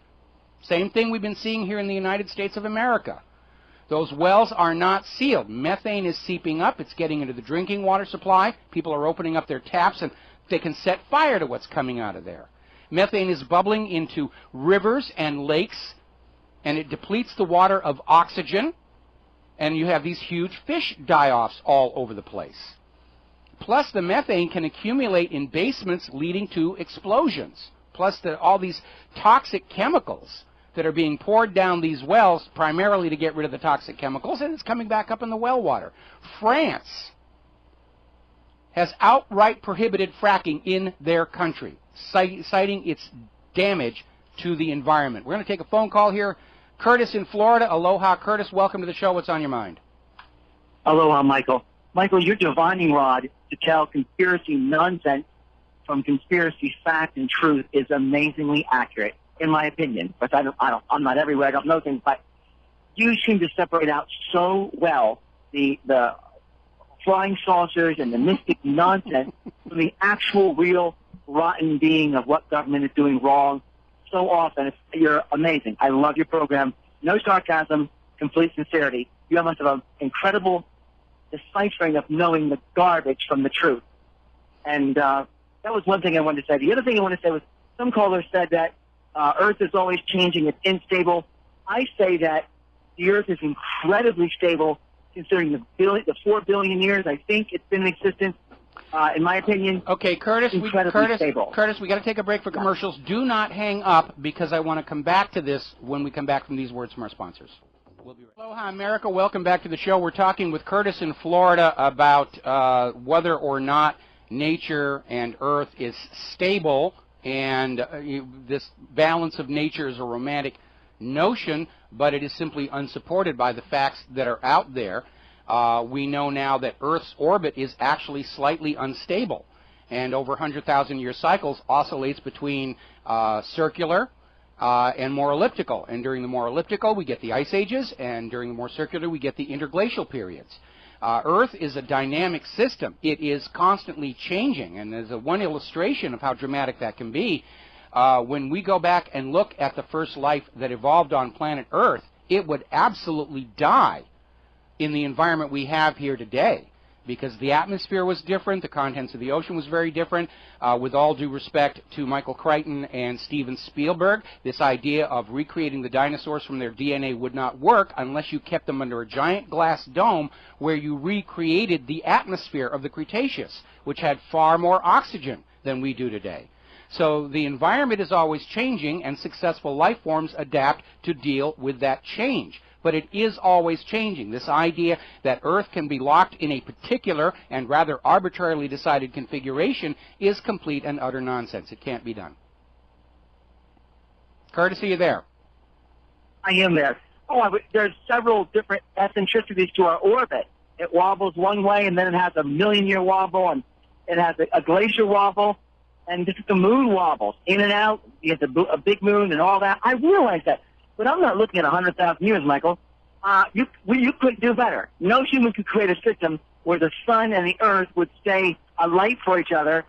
Same thing we've been seeing here in the United States of America. Those wells are not sealed. Methane is seeping up. It's getting into the drinking water supply. People are opening up their taps and they can set fire to what's coming out of there. Methane is bubbling into rivers and lakes, and it depletes the water of oxygen, and you have these huge fish die-offs all over the place. Plus, the methane can accumulate in basements, leading to explosions. Plus, all these toxic chemicals that are being poured down these wells, primarily to get rid of the toxic chemicals, and it's coming back up in the well water. France has outright prohibited fracking in their country, citing its damage to the environment. We're going to take a phone call here. Curtis in Florida. Aloha, Curtis. Welcome to the show. What's on your mind? Aloha, Michael. Michael, your divining rod to tell conspiracy nonsense from conspiracy fact and truth is amazingly accurate, in my opinion. But I'm not everywhere. I don't know things, but you seem to separate out so well the flying saucers and the mystic nonsense from the actual, real, rotten being of what government is doing wrong so often. You're amazing. I love your program. No sarcasm, complete sincerity. You must have an incredible deciphering of knowing the garbage from the truth. And that was one thing I wanted to say. The other thing I wanted to say was some callers said that Earth is always changing. It's unstable. I say that the Earth is incredibly stable, considering the 4 billion years I think it's been in existence. In my opinion, okay, Curtis, stable. Curtis, we got to take a break for commercials. Do not hang up, because I want to come back to this when we come back from these words from our sponsors. We'll be right back. Aloha, America. Welcome back to the show. We're talking with Curtis in Florida about whether or not nature and Earth is stable, and this balance of nature is a romantic notion, but it is simply unsupported by the facts that are out there. We know now that Earth's orbit is actually slightly unstable, and over 100,000-year cycles oscillates between circular and more elliptical. And during the more elliptical, we get the ice ages, and during the more circular, we get the interglacial periods. Earth is a dynamic system. It is constantly changing, and there's one illustration of how dramatic that can be. When we go back and look at the first life that evolved on planet Earth, it would absolutely die in the environment we have here today, because the atmosphere was different, the contents of the ocean was very different. With all due respect to Michael Crichton and Steven Spielberg, this idea of recreating the dinosaurs from their DNA would not work unless you kept them under a giant glass dome where you recreated the atmosphere of the Cretaceous, which had far more oxygen than we do today. So the environment is always changing, and successful life forms adapt to deal with that change. But it is always changing. This idea that Earth can be locked in a particular and rather arbitrarily decided configuration is complete and utter nonsense. It can't be done. Curtis, are you there? I am there. There's several different eccentricities to our orbit. It wobbles one way, and then it has a million-year wobble, and it has a glacier wobble, and just the moon wobbles in and out. You have a big moon and all that. I realize that. But I'm not looking at 100,000 years, Michael. You could do better. No human could create a system where the sun and the earth would stay alight for each other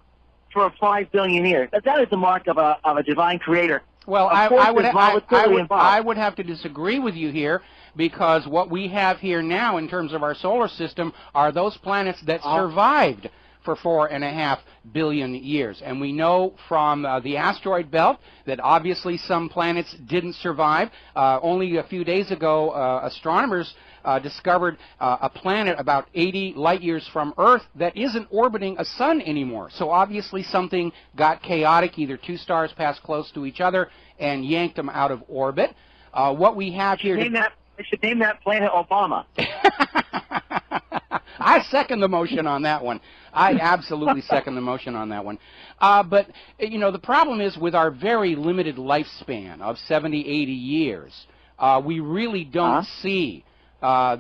for 5 billion years. That is the mark of a divine creator. Well, I would have to disagree with you here, because what we have here now in terms of our solar system are those planets that survived for 4.5 billion years. And we know from the asteroid belt that obviously some planets didn't survive. Only a few days ago, astronomers discovered a planet about 80 light years from Earth that isn't orbiting a sun anymore. So obviously something got chaotic. Either two stars passed close to each other and yanked them out of orbit. What we have here... I should name that planet Obama. I second the motion on that one. I absolutely second the motion on that one. But, you know, the problem is with our very limited lifespan of 70, 80 years, we really don't see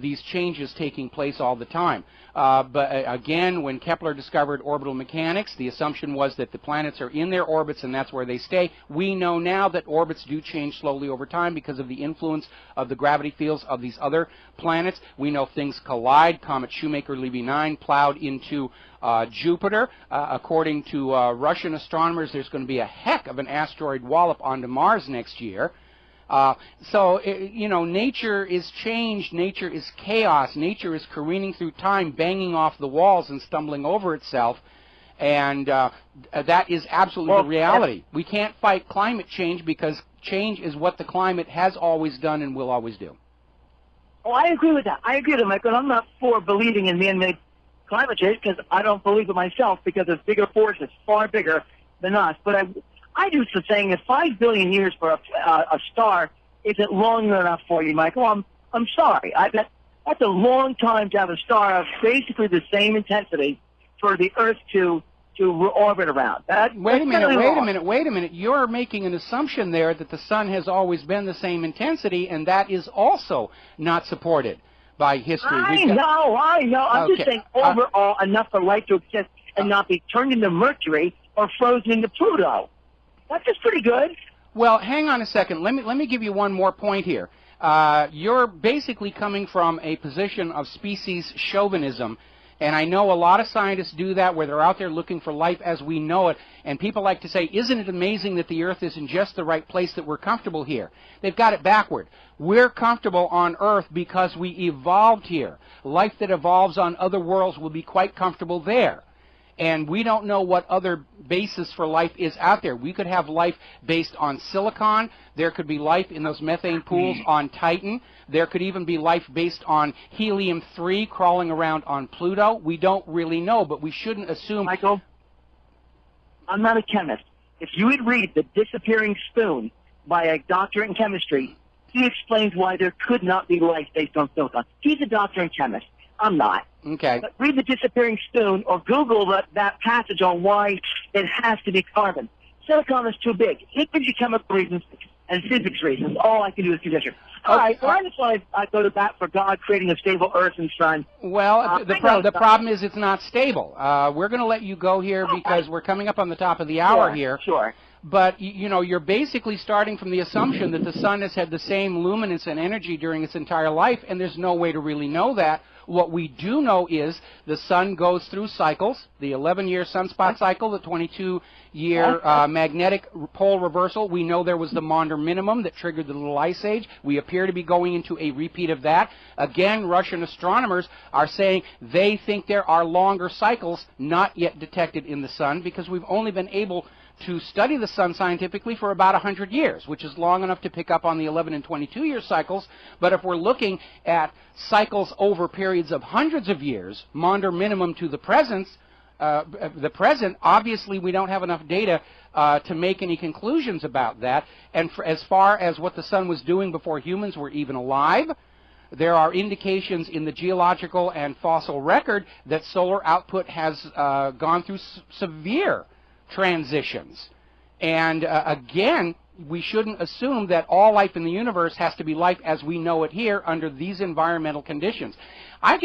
these changes taking place all the time. But again, when Kepler discovered orbital mechanics, the assumption was that the planets are in their orbits and that's where they stay. We know now that orbits do change slowly over time because of the influence of the gravity fields of these other planets. We know things collide. Comet Shoemaker-Levy 9 plowed into Jupiter. According to Russian astronomers, there's going to be a heck of an asteroid wallop onto Mars next year. You know, nature is changed, nature is chaos, nature is careening through time, banging off the walls and stumbling over itself, and that is absolutely the reality. We can't fight climate change because change is what the climate has always done and will always do. Oh, I agree with that. I agree with that, Michael. I'm not for believing in man-made climate change because I don't believe it myself because there's bigger forces, far bigger than us. But I do the saying that 5 billion years for a star isn't long enough for you, Michael. I'm sorry. That's a long time to have a star of basically the same intensity for the Earth to orbit around. Wait a minute. You're making an assumption there that the sun has always been the same intensity, and that is also not supported by history. I know. I'm just saying overall enough for life to exist and not be turned into Mercury or frozen into Pluto. That's just pretty good. Well, hang on a second. Let me give you one more point here. You're basically coming from a position of species chauvinism, and I know a lot of scientists do that where they're out there looking for life as we know it, and people like to say, isn't it amazing that the Earth is in just the right place, that we're comfortable here? They've got it backward. We're comfortable on Earth because we evolved here. Life that evolves on other worlds will be quite comfortable there. And we don't know what other basis for life is out there. We could have life based on silicon. There could be life in those methane pools on Titan. There could even be life based on helium-3 crawling around on Pluto. We don't really know, but we shouldn't assume... Michael, I'm not a chemist. If you would read The Disappearing Spoon by a doctorate in chemistry, he explains why there could not be life based on silicon. He's a doctor and chemist. I'm not. Okay. But read The Disappearing Spoon or Google that passage on why it has to be carbon. Silicon is too big. It gives you chemical reasons and physics reasons. All I can do is conjecture. All right, well, I just want to go to bat for God creating a stable Earth and Sun. Well, the problem is it's not stable. We're going to let you go here because we're coming up on the top of the hour here. Sure. But, you know, you're basically starting from the assumption that the sun has had the same luminance and energy during its entire life, and there's no way to really know that. What we do know is the sun goes through cycles, the 11-year sunspot cycle, the 22-year magnetic pole reversal. We know there was the Maunder minimum that triggered the Little Ice Age. We appear to be going into a repeat of that. Again, Russian astronomers are saying they think there are longer cycles not yet detected in the sun because we've only been able to study the sun scientifically for about 100 years, which is long enough to pick up on the 11 and 22-year cycles. But if we're looking at cycles over periods of hundreds of years, Maunder minimum to the present, obviously we don't have enough data to make any conclusions about that. And as far as what the sun was doing before humans were even alive, there are indications in the geological and fossil record that solar output has gone through severe transitions. And again, we shouldn't assume that all life in the universe has to be life as we know it here under these environmental conditions. I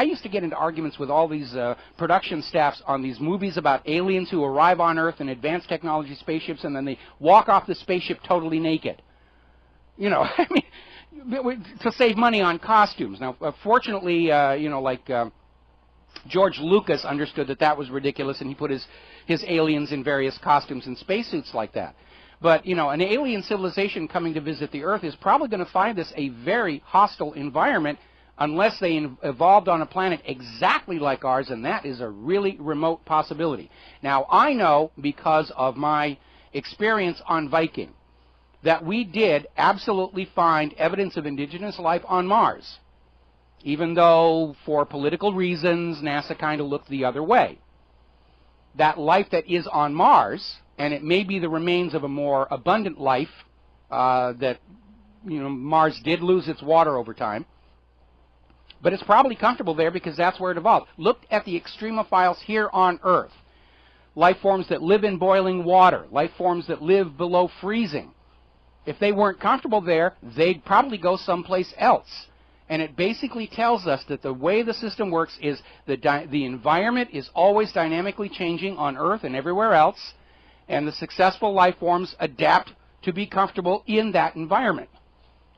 used to get into arguments with all these production staffs on these movies about aliens who arrive on Earth in advanced technology spaceships and then they walk off the spaceship totally naked. You know, I mean, to save money on costumes. Now, fortunately, you know, like George Lucas understood that that was ridiculous, and he put his aliens in various costumes and spacesuits like that. But, you know, an alien civilization coming to visit the Earth is probably going to find this a very hostile environment unless they evolved on a planet exactly like ours, and that is a really remote possibility. Now, I know, because of my experience on Viking, that we did absolutely find evidence of indigenous life on Mars, even though, for political reasons, NASA kind of looked the other way. That life that is on Mars, and it may be the remains of a more abundant life, that, you know, Mars did lose its water over time, but it's probably comfortable there because that's where it evolved. Look at the extremophiles here on Earth. Life forms that live in boiling water, life forms that live below freezing. If they weren't comfortable there, they'd probably go someplace else. And it basically tells us that the way the system works is the environment is always dynamically changing on Earth and everywhere else, and the successful life forms adapt to be comfortable in that environment.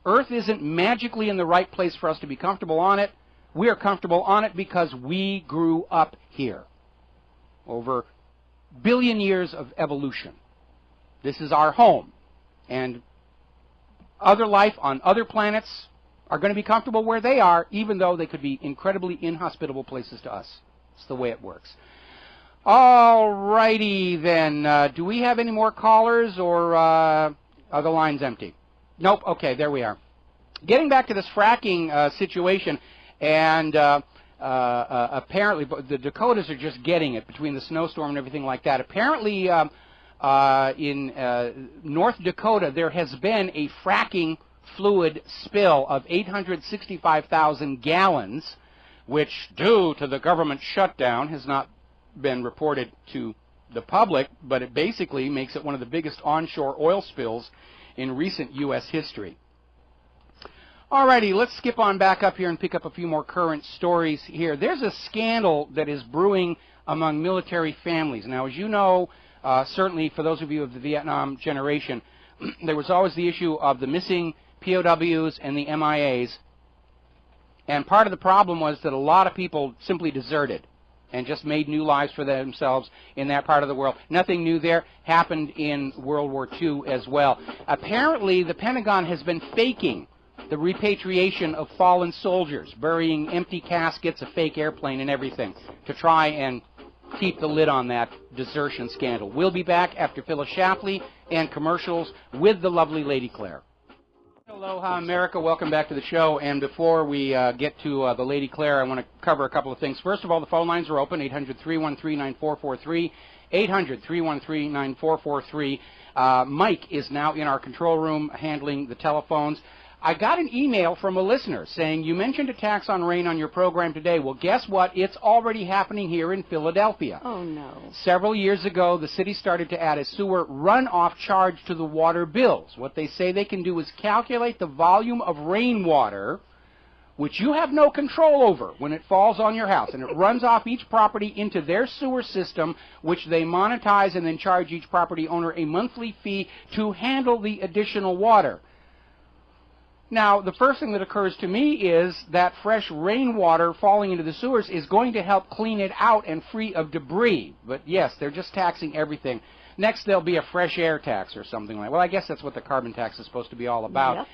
Earth isn't magically in the right place for us to be comfortable on it. We are comfortable on it because we grew up here over billion years of evolution. This is our home. And other life on other planets are going to be comfortable where they are, even though they could be incredibly inhospitable places to us. It's the way it works. All righty then. Do we have any more callers, or are the lines empty? Nope. Okay, there we are. Getting back to this fracking situation, and apparently the Dakotas are just getting it between the snowstorm and everything like that. Apparently in North Dakota there has been a fracking fluid spill of 865,000 gallons, which, due to the government shutdown, has not been reported to the public, but it basically makes it one of the biggest onshore oil spills in recent U.S. history. Alrighty, let's skip on back up here and pick up a few more current stories here. There's a scandal that is brewing among military families. Now, as you know, certainly for those of you of the Vietnam generation, there was always the issue of the missing POWs and the MIAs, and part of the problem was that a lot of people simply deserted and just made new lives for themselves in that part of the world. Nothing new there. Happened in World War II as well. Apparently, the Pentagon has been faking the repatriation of fallen soldiers, burying empty caskets, a fake airplane, and everything to try and keep the lid on that desertion scandal. We'll be back after Phyllis Shapley and commercials with the lovely Lady Claire. Aloha, America. Welcome back to the show. And before we get to the Lady Claire, I want to cover a couple of things. First of all, the phone lines are open, 800-313-9443, 800-313-9443. Mike is now in our control room handling the telephones. I got an email from a listener saying, you mentioned a tax on rain on your program today. Well, guess what? It's already happening here in Philadelphia. Oh, no. Several years ago, the city started to add a sewer runoff charge to the water bills. What they say they can do is calculate the volume of rainwater, which you have no control over when it falls on your house, and it runs off each property into their sewer system, which they monetize and then charge each property owner a monthly fee to handle the additional water. Now, the first thing that occurs to me is that fresh rainwater falling into the sewers is going to help clean it out and free of debris. But yes, they're just taxing everything. Next, there'll be a fresh air tax or something like that. Well, I guess that's what the carbon tax is supposed to be all about.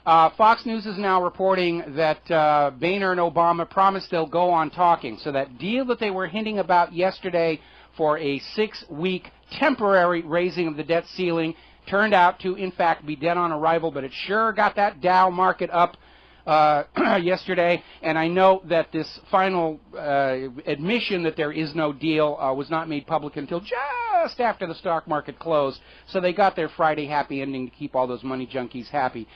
Yep. Fox News is now reporting that Boehner and Obama promised they'll go on talking. So that deal that they were hinting about yesterday for a 6-week temporary raising of the debt ceiling turned out to, in fact, be dead on arrival, but it sure got that Dow market up yesterday. And I know that this final admission that there is no deal was not made public until just after the stock market closed. So they got their Friday happy ending to keep all those money junkies happy.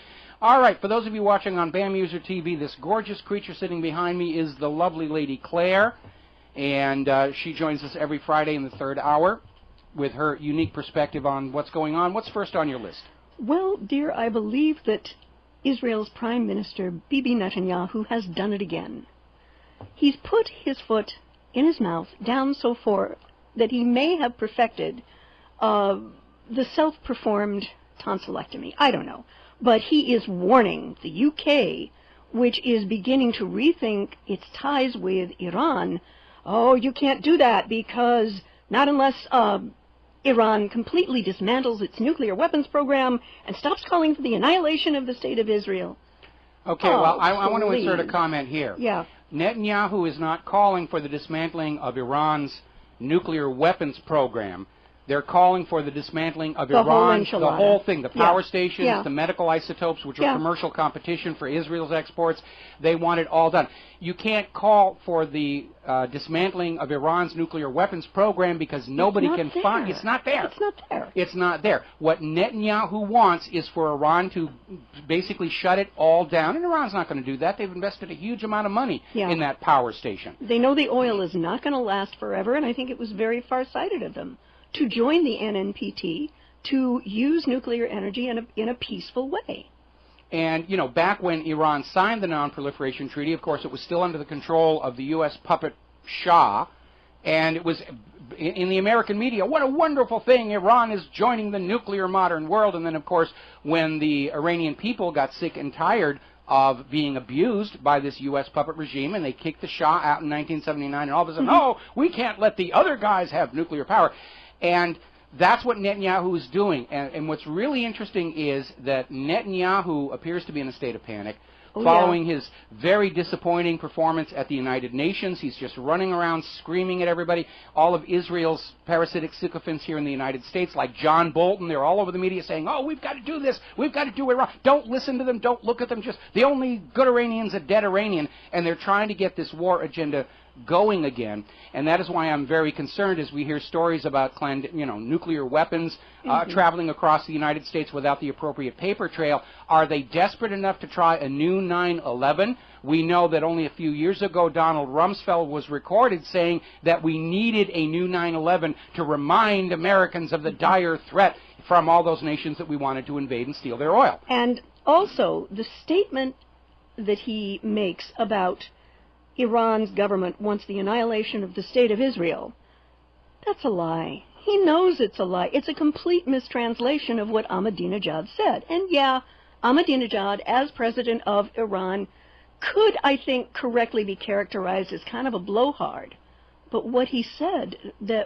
All right, for those of you watching on BAM User TV, this gorgeous creature sitting behind me is the lovely Lady Claire, and she joins us every Friday in the third hour with her unique perspective on what's going on. What's first on your list? Well, dear, I believe that Israel's Prime Minister, Bibi Netanyahu, has done it again. He's put his foot in his mouth down so far that he may have perfected the self-performed tonsillectomy. I don't know. But he is warning the UK, which is beginning to rethink its ties with Iran. Oh, you can't do that because not unless Iran completely dismantles its nuclear weapons program and stops calling for the annihilation of the State of Israel. Okay, well, I want to insert a comment here. Yeah. Netanyahu is not calling for the dismantling of Iran's nuclear weapons program. They're calling for the dismantling of Iran, the whole thing, the power stations, the medical isotopes, which are commercial competition for Israel's exports. They want it all done. You can't call for the dismantling of Iran's nuclear weapons program because nobody can find. It's not there. It's not there. It's not there. What Netanyahu wants is for Iran to basically shut it all down, and Iran's not going to do that. They've invested a huge amount of money in that power station. They know the oil is not going to last forever, and I think it was very far-sighted of them to join the NNPT to use nuclear energy in a peaceful way. And, you know, back when Iran signed the Non-Proliferation Treaty, of course, it was still under the control of the U.S. puppet Shah, and it was in the American media, what a wonderful thing, Iran is joining the nuclear modern world. And then, of course, when the Iranian people got sick and tired of being abused by this U.S. puppet regime, and they kicked the Shah out in 1979, and all of a sudden, oh, we can't let the other guys have nuclear power. And that's what Netanyahu is doing. And what's really interesting is that Netanyahu appears to be in a state of panic. Following his very disappointing performance at the United Nations, he's just running around screaming at everybody. All of Israel's parasitic sycophants here in the United States, like John Bolton, they're all over the media saying, oh, we've got to do this, we've got to do Iran. Don't listen to them, don't look at them, just the only good Iranian's a dead Iranian. And they're trying to get this war agenda going again, and that is why I'm very concerned as we hear stories about nuclear weapons traveling across the United States without the appropriate paper trail. Are they desperate enough to try a new 9/11? We know that only a few years ago Donald Rumsfeld was recorded saying that we needed a new 9/11 to remind Americans of the dire threat from all those nations that we wanted to invade and steal their oil. And also the statement that he makes about Iran's government wants the annihilation of the State of Israel, that's a lie. He knows it's a lie. It's a complete mistranslation of what Ahmadinejad said. And yeah, Ahmadinejad, as president of Iran, could, I think, correctly be characterized as kind of a blowhard. But what he said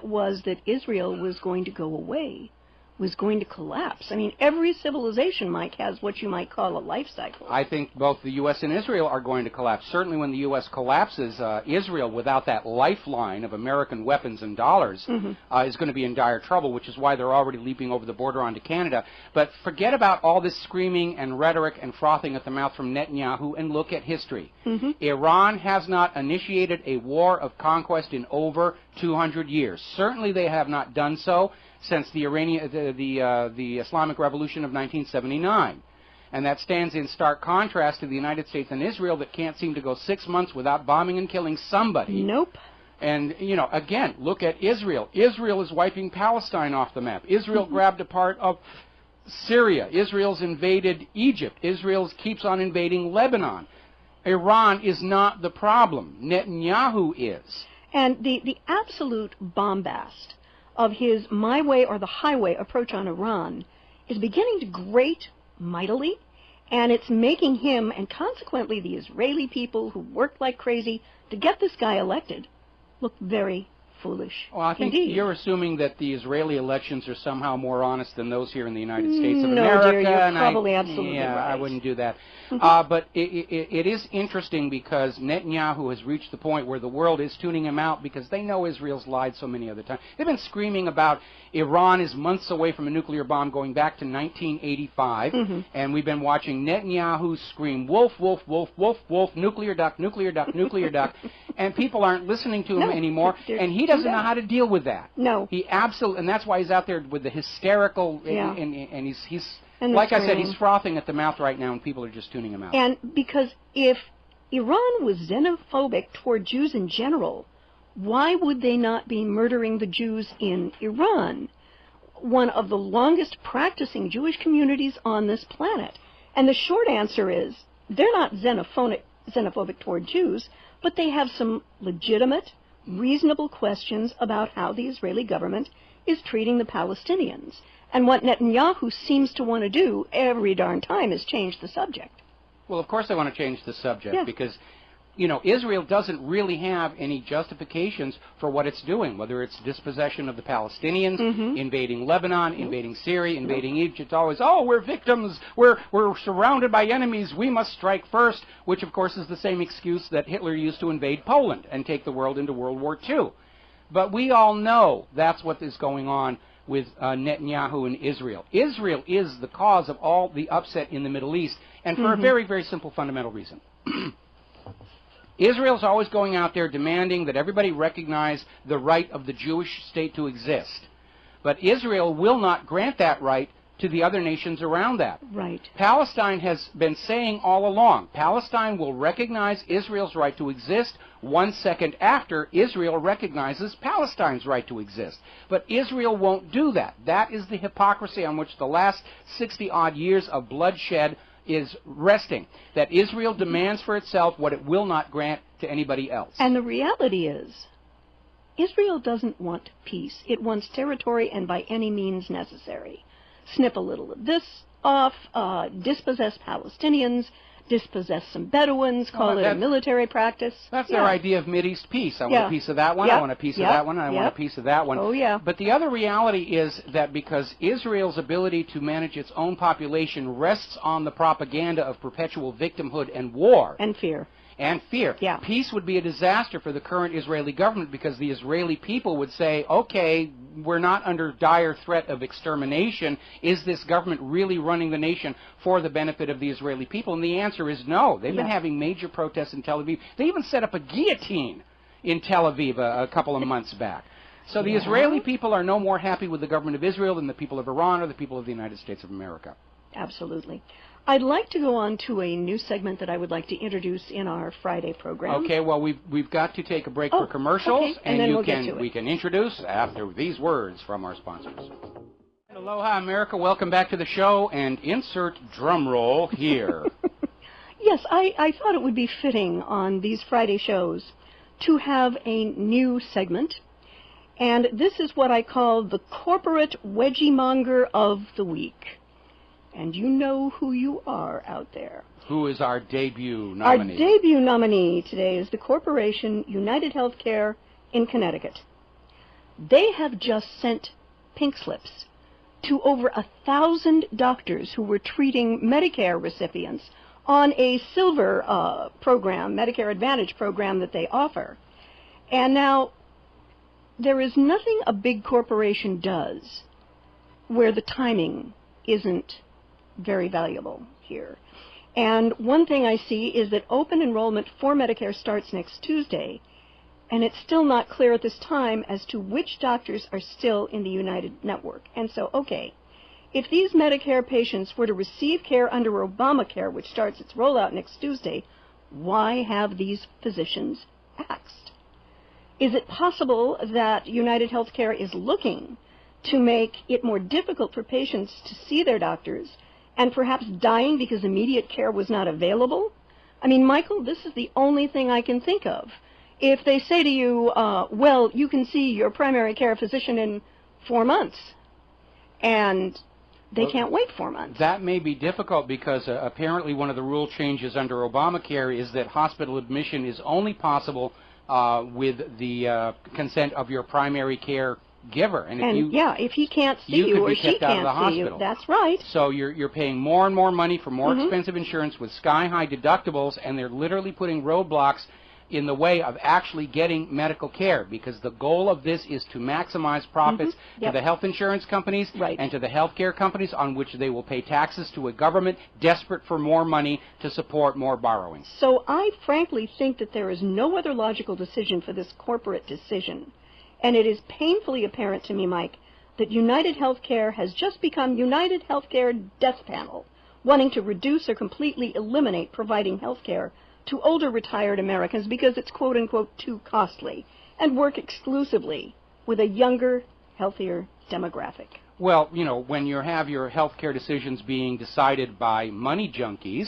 was that Israel was going to go away, was going to collapse. I mean, every civilization, Mike, has what you might call a life cycle. I think both the U.S. and Israel are going to collapse. Certainly when the U.S. collapses, Israel, without that lifeline of American weapons and dollars, is going to be in dire trouble, which is why they're already leaping over the border onto Canada. But forget about all this screaming and rhetoric and frothing at the mouth from Netanyahu and look at history. Iran has not initiated a war of conquest in over 200 years. Certainly they have not done so since the Islamic Revolution of 1979. And that stands in stark contrast to the United States and Israel that can't seem to go 6 months without bombing and killing somebody. Nope. And, you know, again, look at Israel. Israel is wiping Palestine off the map. Israel grabbed a part of Syria. Israel's invaded Egypt. Israel keeps on invading Lebanon. Iran is not the problem. Netanyahu is. And the absolute bombast of his my way or the highway approach on Iran is beginning to grate mightily, and it's making him, and consequently the Israeli people who worked like crazy to get this guy elected, look very foolish. Well, I think indeed. You're assuming that the Israeli elections are somehow more honest than those here in the United States of no, America. Dear, you're probably absolutely right. I wouldn't do that. But it is interesting because Netanyahu has reached the point where the world is tuning him out because they know Israel's lied so many other times. They've been screaming about Iran is months away from a nuclear bomb going back to 1985, and we've been watching Netanyahu scream, wolf, wolf, wolf, wolf, wolf, nuclear duck, nuclear duck, nuclear duck, and people aren't listening to him anymore, and he doesn't know how to deal with that. No. He absolutely, and that's why he's out there with the hysterical, and he's like I said, he's frothing at the mouth right now, and people are just tuning him out. And because if Iran was xenophobic toward Jews in general, why would they not be murdering the Jews in Iran, one of the longest practicing Jewish communities on this planet? And the short answer is they're not xenophobic toward Jews, but they have some legitimate, reasonable questions about how the Israeli government is treating the Palestinians. And what Netanyahu seems to want to do every darn time is change the subject. Well, of course they want to change the subject because, you know, Israel doesn't really have any justifications for what it's doing, whether it's dispossession of the Palestinians, invading Lebanon, invading Syria, invading Egypt. It's always, oh, we're victims, we're surrounded by enemies, we must strike first, which of course is the same excuse that Hitler used to invade Poland and take the world into World War II. But we all know that's what is going on with Netanyahu and Israel. Israel is the cause of all the upset in the Middle East, and for a very, very simple fundamental reason. Israel's always going out there demanding that everybody recognize the right of the Jewish state to exist. But Israel will not grant that right to the other nations around that. Right. Palestine has been saying all along, Palestine will recognize Israel's right to exist 1 second after Israel recognizes Palestine's right to exist. But Israel won't do that. That is the hypocrisy on which the last 60-odd years of bloodshed is resting, that Israel demands for itself what it will not grant to anybody else. And the reality is, Israel doesn't want peace. It wants territory, and by any means necessary. Snip a little of this off, dispossess Palestinians, dispossess some Bedouins, call it a military practice. That's their idea of Mideast peace. I want a piece of that one, I want a piece of that one, I want a piece of that one. Oh, yeah. But the other reality is that because Israel's ability to manage its own population rests on the propaganda of perpetual victimhood and war. And fear. And fear. Yeah. Peace would be a disaster for the current Israeli government because the Israeli people would say, okay, we're not under dire threat of extermination. Is this government really running the nation for the benefit of the Israeli people? And the answer is no. They've been having major protests in Tel Aviv. They even set up a guillotine in Tel Aviv a couple of months back. So the Israeli people are no more happy with the government of Israel than the people of Iran or the people of the United States of America. Absolutely. I'd like to go on to a new segment that I would like to introduce in our Friday program. Okay, well, we've got to take a break for commercials, okay. And then we can introduce after these words from our sponsors. Aloha, America. Welcome back to the show, and insert drum roll here. Yes, I thought it would be fitting on these Friday shows to have a new segment, and this is what I call the Corporate Wedgie Monger of the Week. And you know who you are out there. Who is our debut nominee? Our debut nominee today is the corporation United Healthcare in Connecticut. They have just sent pink slips to over 1,000 doctors who were treating Medicare recipients on a silver program, Medicare Advantage program that they offer. And now, there is nothing a big corporation does where the timing isn't very valuable here. And one thing I see is that open enrollment for Medicare starts next Tuesday, and it's still not clear at this time as to which doctors are still in the United Network. And so, okay, if these Medicare patients were to receive care under Obamacare, which starts its rollout next Tuesday, why have these physicians axed? Is it possible that United Healthcare is looking to make it more difficult for patients to see their doctors and perhaps dying because immediate care was not available? I mean, Michael, this is the only thing I can think of. If they say to you, well, you can see your primary care physician in 4 months, and they can't wait 4 months. That may be difficult because apparently one of the rule changes under Obamacare is that hospital admission is only possible with the consent of your primary care giver. And if he can't see you or she can't see you, that's right. So you're paying more and more money for more expensive insurance with sky-high deductibles, and they're literally putting roadblocks in the way of actually getting medical care, because the goal of this is to maximize profits to the health insurance companies and to the health care companies, on which they will pay taxes to a government desperate for more money to support more borrowing. So I frankly think that there is no other logical decision for this corporate decision. And it is painfully apparent to me, Mike, that United Healthcare has just become United Healthcare Death Panel, wanting to reduce or completely eliminate providing health care to older retired Americans because it's quote-unquote too costly, and work exclusively with a younger, healthier demographic. Well, you know, when you have your health care decisions being decided by money junkies,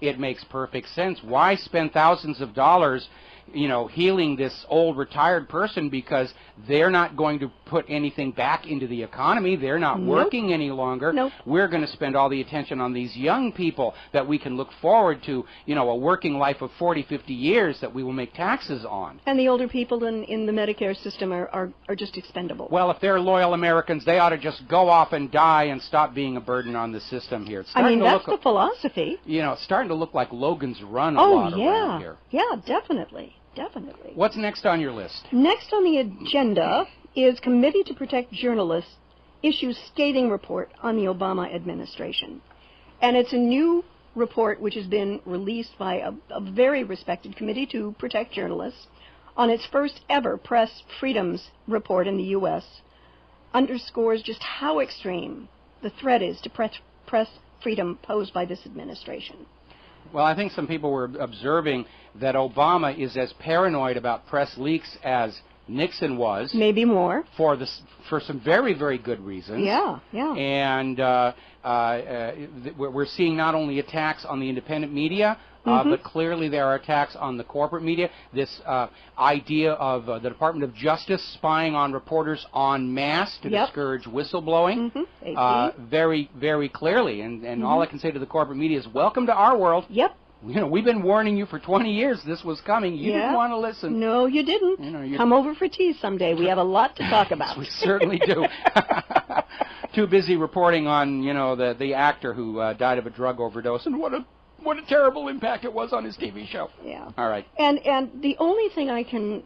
it makes perfect sense. Why spend thousands of dollars, you know, healing this old retired person because they're not going to put anything back into the economy? They're not working any longer. We're going to spend all the attention on these young people that we can look forward to, you know, a working life of 40, 50 years that we will make taxes on. And the older people in the Medicare system are just expendable. Well, if they're loyal Americans, they ought to just go off and die and stop being a burden on the system here. I mean, that's the philosophy. You know, it's starting to look like Logan's Run a lot around here. Yeah, definitely. Definitely. What's next on your list? Next on the agenda is Committee to Protect Journalists issues scathing report on the Obama administration. And it's a new report which has been released by a very respected Committee to Protect Journalists on its first ever press freedoms report in the U.S. underscores just how extreme the threat is to press freedom posed by this administration. Well, I think some people were observing that Obama is as paranoid about press leaks as Nixon was. Maybe more. For some very, very good reasons. Yeah, yeah. And we're seeing not only attacks on the independent media, but clearly there are attacks on the corporate media. This idea of the Department of Justice spying on reporters en masse to discourage whistleblowing, very, very clearly. And all I can say to the corporate media is, welcome to our world. Yep. You know, we've been warning you for 20 years this was coming. You didn't want to listen. No, you didn't. You know, come over for tea someday. We have a lot to talk about. We certainly do. Too busy reporting on, you know, the actor who died of a drug overdose, and what a terrible impact it was on his TV show. Yeah. All right. And the only thing I can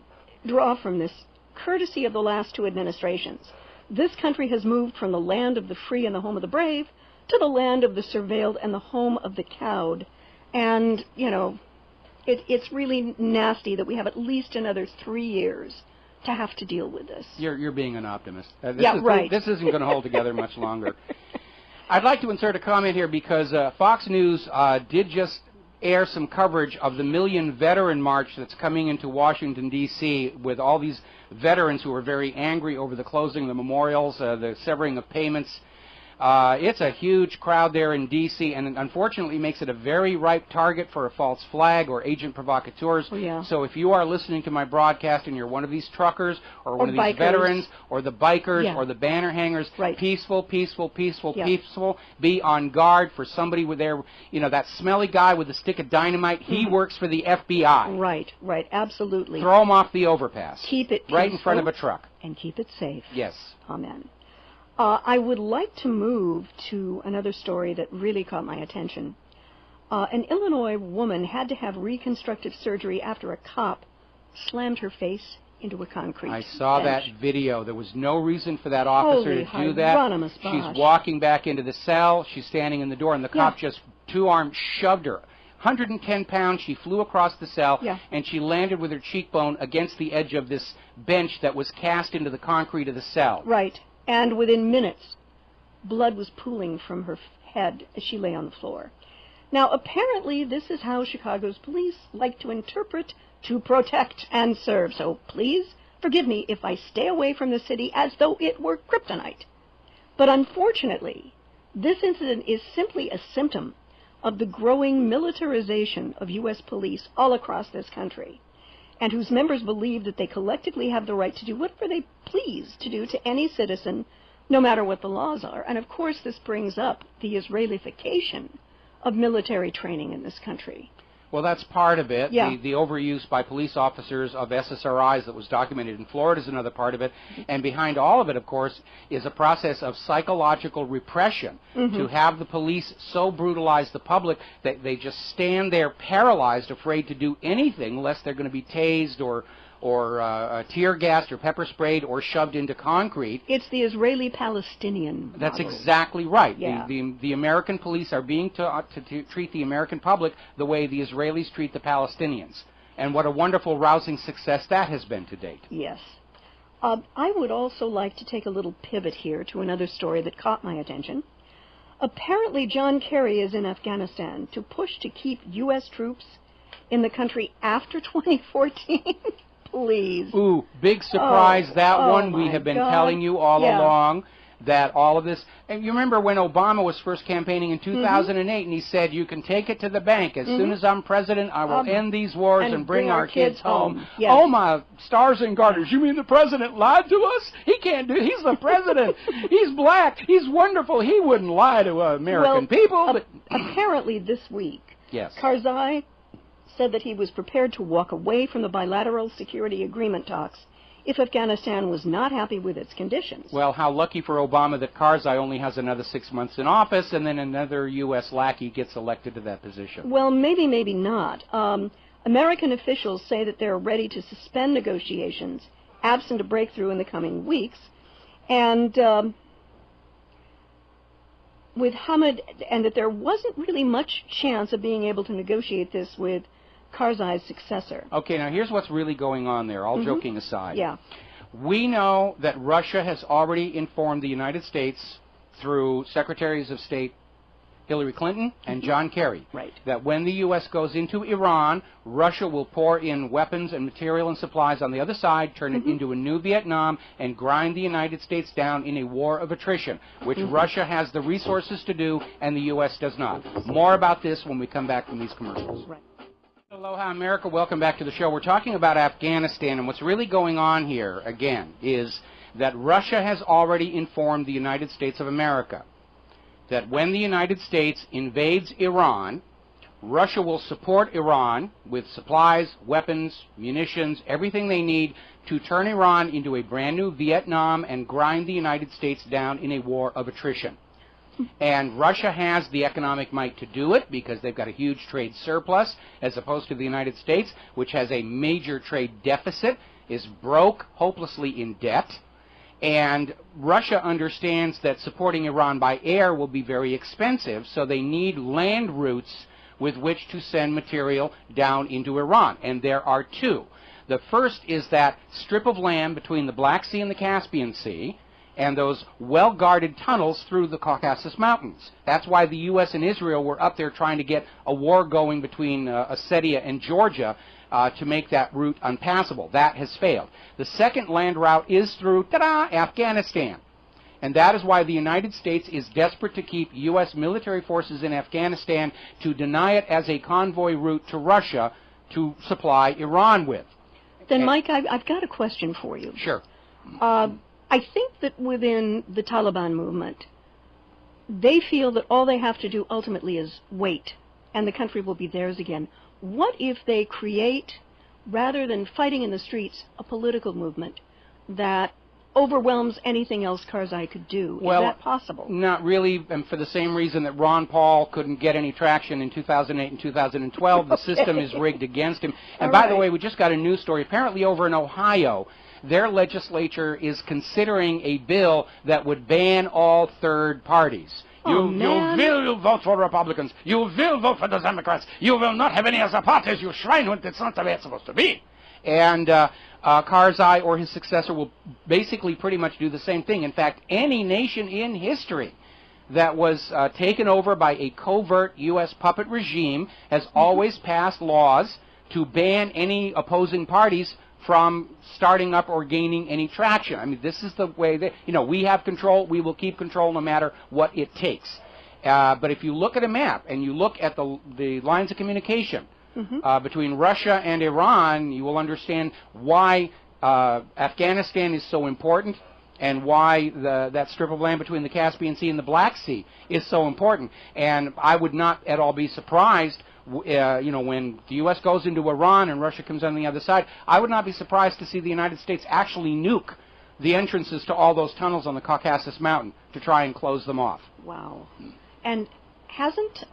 draw from this, courtesy of the last two administrations, this country has moved from the land of the free and the home of the brave to the land of the surveilled and the home of the cowed. And, you know, it's really nasty that we have at least another 3 years to have to deal with this. You're being an optimist. Right. This isn't going to hold together much longer. I'd like to insert a comment here because Fox News did just air some coverage of the Million Veteran March that's coming into Washington, D.C., with all these veterans who are very angry over the closing of the memorials, the severing of payments. It's a huge crowd there in D.C., and unfortunately makes it a very ripe target for a false flag or agent provocateurs. Oh, yeah. So if you are listening to my broadcast and you're one of these truckers or one of these bikers. veterans or the bikers or the banner hangers, peaceful, peaceful, peaceful, peaceful, be on guard for somebody with their, you know, that smelly guy with a stick of dynamite. He works for the FBI. Right, absolutely. Throw him off the overpass. Keep it right in front of a truck. And keep it safe. Yes. Amen. I would like to move to another story that really caught my attention. An Illinois woman had to have reconstructive surgery after a cop slammed her face into a concrete I saw bench. that video. There was no reason for that officer Holy to do that. Hieronymus Bosch. She's walking back into the cell. She's standing in the door, and the cop just two arms shoved her. 110 pounds, she flew across the cell, and she landed with her cheekbone against the edge of this bench that was cast into the concrete of the cell. Right. And within minutes, blood was pooling from her head as she lay on the floor. Now, apparently, this is how Chicago's police like to interpret to protect and serve. So please forgive me if I stay away from the city as though it were kryptonite. But unfortunately, this incident is simply a symptom of the growing militarization of U.S. police all across this country, and whose members believe that they collectively have the right to do whatever they please to do to any citizen, no matter what the laws are. And of course, this brings up the Israelification of military training in this country. Well, that's part of it. Yeah. The overuse by police officers of SSRIs that was documented in Florida is another part of it. And behind all of it, of course, is a process of psychological repression to have the police so brutalize the public that they just stand there paralyzed, afraid to do anything lest they're going to be tased or tear gassed or pepper sprayed or shoved into concrete. It's the Israeli-Palestinian model. That's exactly right. Yeah. The American police are being to treat the American public the way the Israelis treat the Palestinians. And what a wonderful, rousing success that has been to date. Yes. I would also like to take a little pivot here to another story that caught my attention. Apparently, John Kerry is in Afghanistan to push to keep U.S. troops in the country after 2014. Please. Ooh, big surprise, that one. We have been telling you all along that all of this, and you remember when Obama was first campaigning in 2008 and he said, you can take it to the bank. As soon as I'm president, I will end these wars and bring our kids home. Yes. Oh, my stars and garters, you mean the president lied to us? He can't do it. He's the president. He's black. He's wonderful. He wouldn't lie to American people. But apparently this week, yes, Karzai said that he was prepared to walk away from the bilateral security agreement talks if Afghanistan was not happy with its conditions. Well, how lucky for Obama that Karzai only has another 6 months in office and then another U.S. lackey gets elected to that position. Well, maybe, maybe not. American officials say that they're ready to suspend negotiations absent a breakthrough in the coming weeks. And with Hamid, and that there wasn't really much chance of being able to negotiate this with Karzai's successor. Okay, now here's what's really going on there, all joking aside. Yeah. We know that Russia has already informed the United States through secretaries of state Hillary Clinton and John Kerry. Right. That when the U.S. goes into Iran, Russia will pour in weapons and material and supplies on the other side, turn it into a new Vietnam, and grind the United States down in a war of attrition, which Russia has the resources to do and the U.S. does not. More about this when we come back from these commercials. Right. Aloha America, welcome back to the show. We're talking about Afghanistan, and what's really going on here, again, is that Russia has already informed the United States of America that when the United States invades Iran, Russia will support Iran with supplies, weapons, munitions, everything they need to turn Iran into a brand new Vietnam and grind the United States down in a war of attrition. And Russia has the economic might to do it because they've got a huge trade surplus as opposed to the United States, which has a major trade deficit, is broke, hopelessly in debt. And Russia understands that supporting Iran by air will be very expensive, so they need land routes with which to send material down into Iran. And there are two. The first is that strip of land between the Black Sea and the Caspian Sea, and those well-guarded tunnels through the Caucasus Mountains. That's why the U.S. and Israel were up there trying to get a war going between Ossetia and Georgia to make that route unpassable. That has failed. The second land route is through, ta-da, Afghanistan. And that is why the United States is desperate to keep U.S. military forces in Afghanistan to deny it as a convoy route to Russia to supply Iran with. Then, Mike, I've got a question for you. Sure. I think that within the Taliban movement, they feel that all they have to do ultimately is wait, and the country will be theirs again. What if they create, rather than fighting in the streets, a political movement that overwhelms anything else Karzai could do? Well, is that possible? Not really, and for the same reason that Ron Paul couldn't get any traction in 2008 and 2012. The system is rigged against him. And by the way, we just got a news story. Apparently over in Ohio, their legislature is considering a bill that would ban all third parties. You will vote for Republicans. You will vote for the Democrats. You will not have any other parties, you Schweinhund. It's not the way it's supposed to be. And Karzai or his successor will basically pretty much do the same thing. In fact, any nation in history that was taken over by a covert U.S. puppet regime has always passed laws to ban any opposing parties from starting up or gaining any traction. I mean, this is the way that, we have control, we will keep control no matter what it takes. But if you look at a map and you look at the lines of communication between Russia and Iran, you will understand why Afghanistan is so important and why that strip of land between the Caspian Sea and the Black Sea is so important. And I would not at all be surprised when the U.S. goes into Iran and Russia comes on the other side, I would not be surprised to see the United States actually nuke the entrances to all those tunnels on the Caucasus Mountain to try and close them off. Wow. And hasn't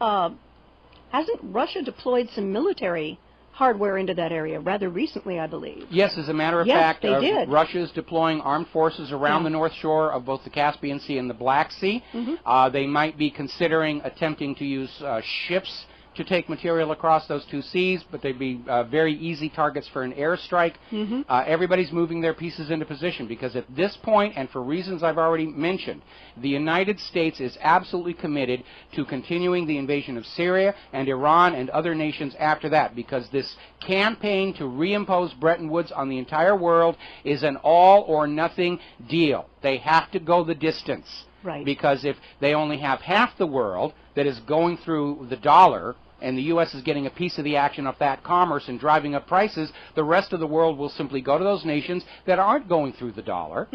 Russia deployed some military hardware into that area rather recently, I believe? Yes, as a matter of fact, Russia is deploying armed forces around the North Shore of both the Caspian Sea and the Black Sea. They might be considering attempting to use ships to take material across those two seas, but they'd be very easy targets for an airstrike. Everybody's moving their pieces into position because at this point, and for reasons I've already mentioned, the United States is absolutely committed to continuing the invasion of Syria and Iran and other nations after that, because this campaign to reimpose Bretton Woods on the entire world is an all-or-nothing deal. They have to go the distance. Right. Because if they only have half the world that is going through the dollar, and the U.S. is getting a piece of the action of that commerce and driving up prices, the rest of the world will simply go to those nations that aren't going through the dollar,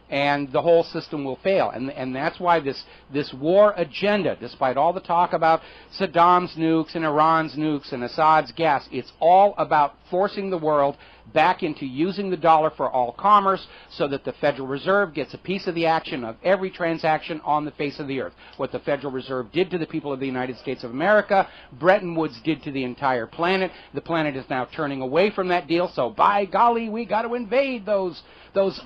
and the whole system will fail. And that's why this war agenda, despite all the talk about Saddam's nukes and Iran's nukes and Assad's gas, it's all about forcing the world back into using the dollar for all commerce so that the Federal Reserve gets a piece of the action of every transaction on the face of the earth. What the Federal Reserve did to the people of the United States of America, Bretton Woods did to the entire planet. The planet is now turning away from that deal, so by golly, we got to invade those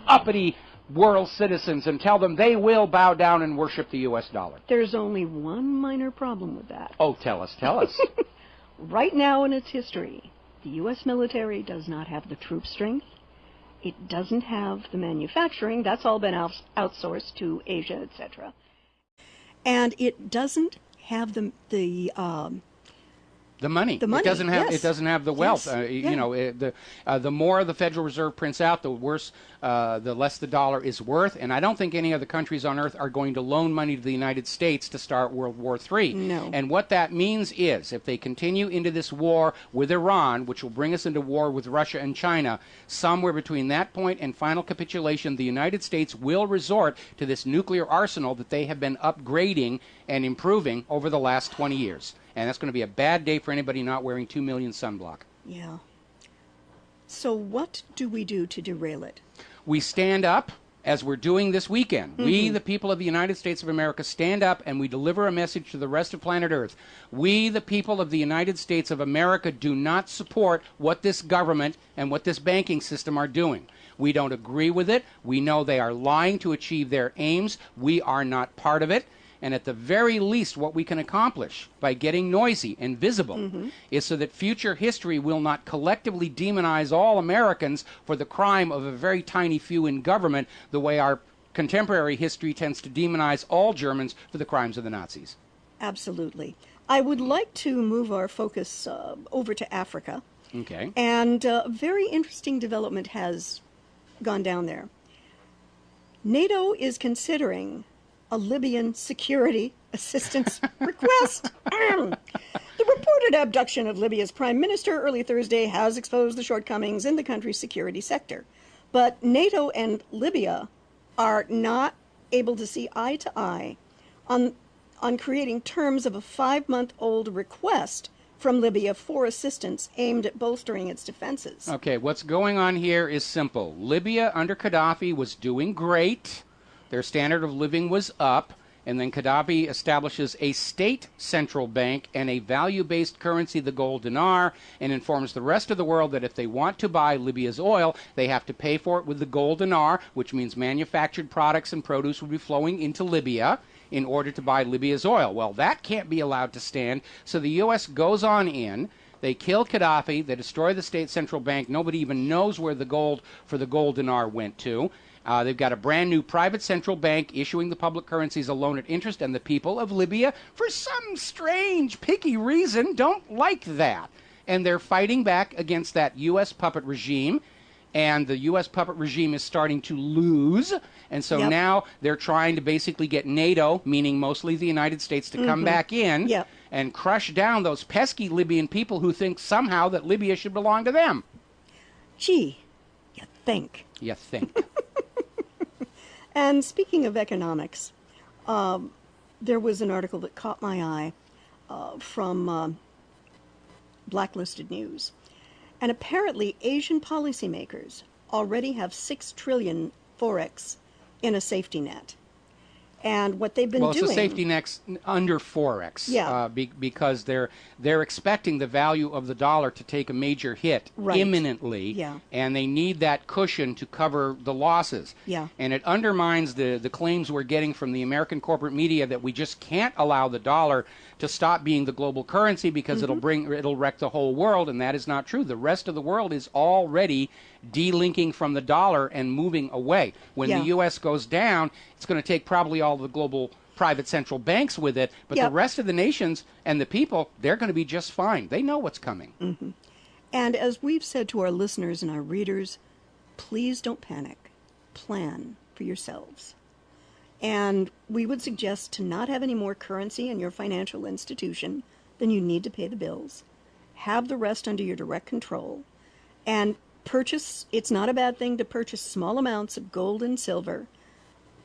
uppity world citizens and tell them they will bow down and worship the U.S. dollar. There's only one minor problem with that. Oh, tell us. Right now in its history, the U.S. military does not have the troop strength. It doesn't have the manufacturing. That's all been outsourced to Asia, etc. And it doesn't have the money. The money, It doesn't have. yes. It doesn't have the wealth. Yes. You know, the more the Federal Reserve prints out, the worse, the less the dollar is worth. And I don't think any other countries on earth are going to loan money to the United States to start World War III. No. And what that means is, if they continue into this war with Iran, which will bring us into war with Russia and China, somewhere between that point and final capitulation, the United States will resort to this nuclear arsenal that they have been upgrading and improving over the last 20 years. And that's going to be a bad day for anybody not wearing 2 million sunblock. Yeah. So what do we do to derail it? We stand up, as we're doing this weekend. We, the people of the United States of America, stand up and we deliver a message to the rest of planet Earth. We, the people of the United States of America, do not support what this government and what this banking system are doing. We don't agree with it. We know they are lying to achieve their aims. We are not part of it. And at the very least, what we can accomplish by getting noisy and visible is so that future history will not collectively demonize all Americans for the crime of a very tiny few in government, the way our contemporary history tends to demonize all Germans for the crimes of the Nazis. Absolutely. I would like to move our focus over to Africa. Okay. And a very interesting development has gone down there. NATO is considering a Libyan security assistance request. The reported abduction of Libya's prime minister early Thursday has exposed the shortcomings in the country's security sector. But NATO and Libya are not able to see eye to eye on creating terms of a 5-month-old request from Libya for assistance aimed at bolstering its defenses. Okay, what's going on here is simple. Libya under Gaddafi was doing great. Their standard of living was up, and then Gaddafi establishes a state central bank and a value-based currency, the gold dinar, and informs the rest of the world that if they want to buy Libya's oil, they have to pay for it with the gold dinar, which means manufactured products and produce will be flowing into Libya in order to buy Libya's oil. Well, that can't be allowed to stand, so the U.S. goes on in. They kill Gaddafi, they destroy the state central bank. Nobody even knows where the gold for the gold dinar went to. They've got a brand new private central bank issuing the public currencies a loan at interest, and the people of Libya, for some strange, picky reason, don't like that. And they're fighting back against that U.S. puppet regime, and the U.S. puppet regime is starting to lose. And so now they're trying to basically get NATO, meaning mostly the United States, to come back in and crush down those pesky Libyan people who think somehow that Libya should belong to them. Gee, you think. You think. And speaking of economics, there was an article that caught my eye from Blacklisted News. And apparently Asian policymakers already have 6 trillion forex in a safety net. And what they've been doing... Well, it's a safety net under Forex, because they're expecting the value of the dollar to take a major hit imminently, and they need that cushion to cover the losses. And it undermines the claims we're getting from the American corporate media that we just can't allow the dollar to stop being the global currency because it'll wreck the whole world, and that is not true. The rest of the world is already delinking from the dollar and moving away. When the U.S. goes down, it's going to take probably all the global private central banks with it, but the rest of the nations and the people, they're going to be just fine. They know what's coming. And as we've said to our listeners and our readers, please don't panic. Plan for yourselves. And we would suggest to not have any more currency in your financial institution than you need to pay the bills. Have the rest under your direct control. And purchase, it's not a bad thing to purchase small amounts of gold and silver,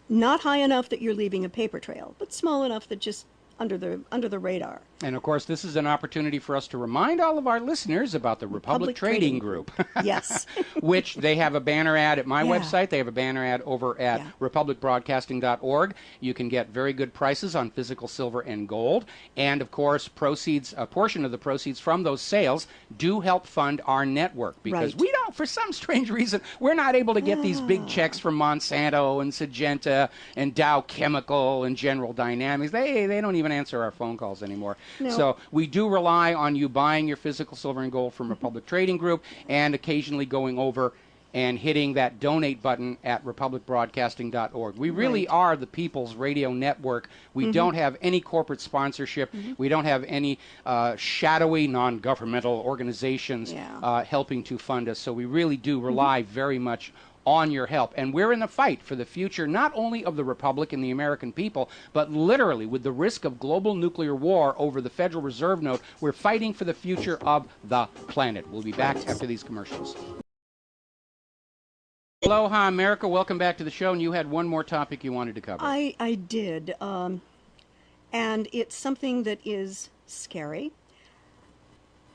not high enough that you're leaving a paper trail, but small enough that just under the radar. And of course, this is an opportunity for us to remind all of our listeners about the Republic Trading Group. Yes. Which they have a banner ad at my website. They have a banner ad over at republicbroadcasting.org. You can get very good prices on physical silver and gold. And of course, proceeds, a portion of the proceeds from those sales do help fund our network, because we don't, for some strange reason, we're not able to get these big checks from Monsanto and Syngenta and Dow Chemical and General Dynamics. They don't even answer our phone calls anymore. No. So we do rely on you buying your physical silver and gold from Republic Trading Group and occasionally going over and hitting that donate button at republicbroadcasting.org. We really are the People's Radio Network. We don't have any corporate sponsorship. We don't have any shadowy non-governmental organizations helping to fund us. So we really do rely very much on your help. And we're in the fight for the future not only of the Republic and the American people, but literally with the risk of global nuclear war over the Federal Reserve note, we're fighting for the future of the planet. We'll be back after these commercials. Aloha, America. Welcome back to the show. And you had one more topic you wanted to cover. I did. And it's something that is scary.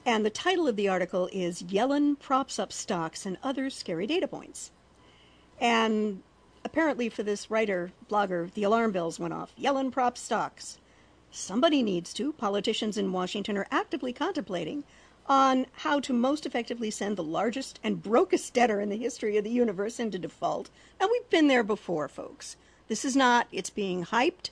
And the title of the article is Yellen Props Up Stocks and Other Scary Data Points. And apparently for this writer, blogger, the alarm bells went off. Yellen props stocks. Somebody needs to. Politicians in Washington are actively contemplating on how to most effectively send the largest and brokest debtor in the history of the universe into default. Now, we've been there before, folks. This is not, it's being hyped.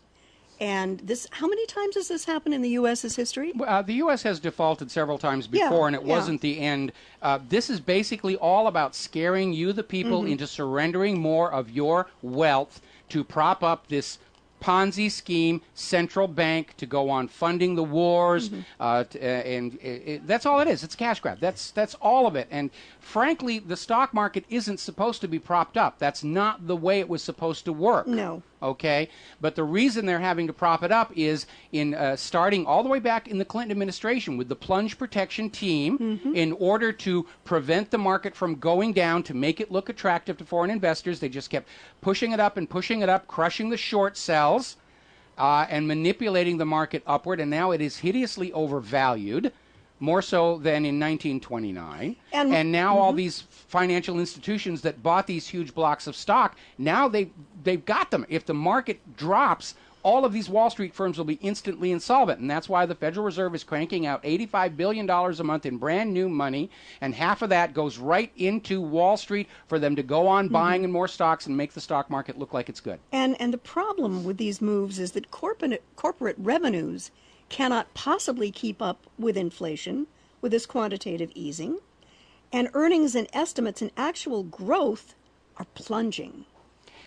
And this, how many times has this happened in the U.S.'s history? The U.S. has defaulted several times before, and it wasn't the end. This is basically all about scaring you, the people, into surrendering more of your wealth to prop up this Ponzi scheme, central bank to go on funding the wars, that's all it is. It's a cash grab. That's all of it. And frankly, the stock market isn't supposed to be propped up. That's not the way it was supposed to work. No. Okay, but the reason they're having to prop it up is in starting all the way back in the Clinton administration with the plunge protection team in order to prevent the market from going down, to make it look attractive to foreign investors. They just kept pushing it up and pushing it up, crushing the short sells and manipulating the market upward, and now it is hideously overvalued, more so than in 1929. And now all these financial institutions that bought these huge blocks of stock, now they've got them. If the market drops, all of these Wall Street firms will be instantly insolvent. And that's why the Federal Reserve is cranking out $85 billion a month in brand new money, and half of that goes right into Wall Street for them to go on buying in more stocks and make the stock market look like it's good. And the problem with these moves is that corporate revenues cannot possibly keep up with inflation with this quantitative easing, and earnings and estimates and actual growth are plunging.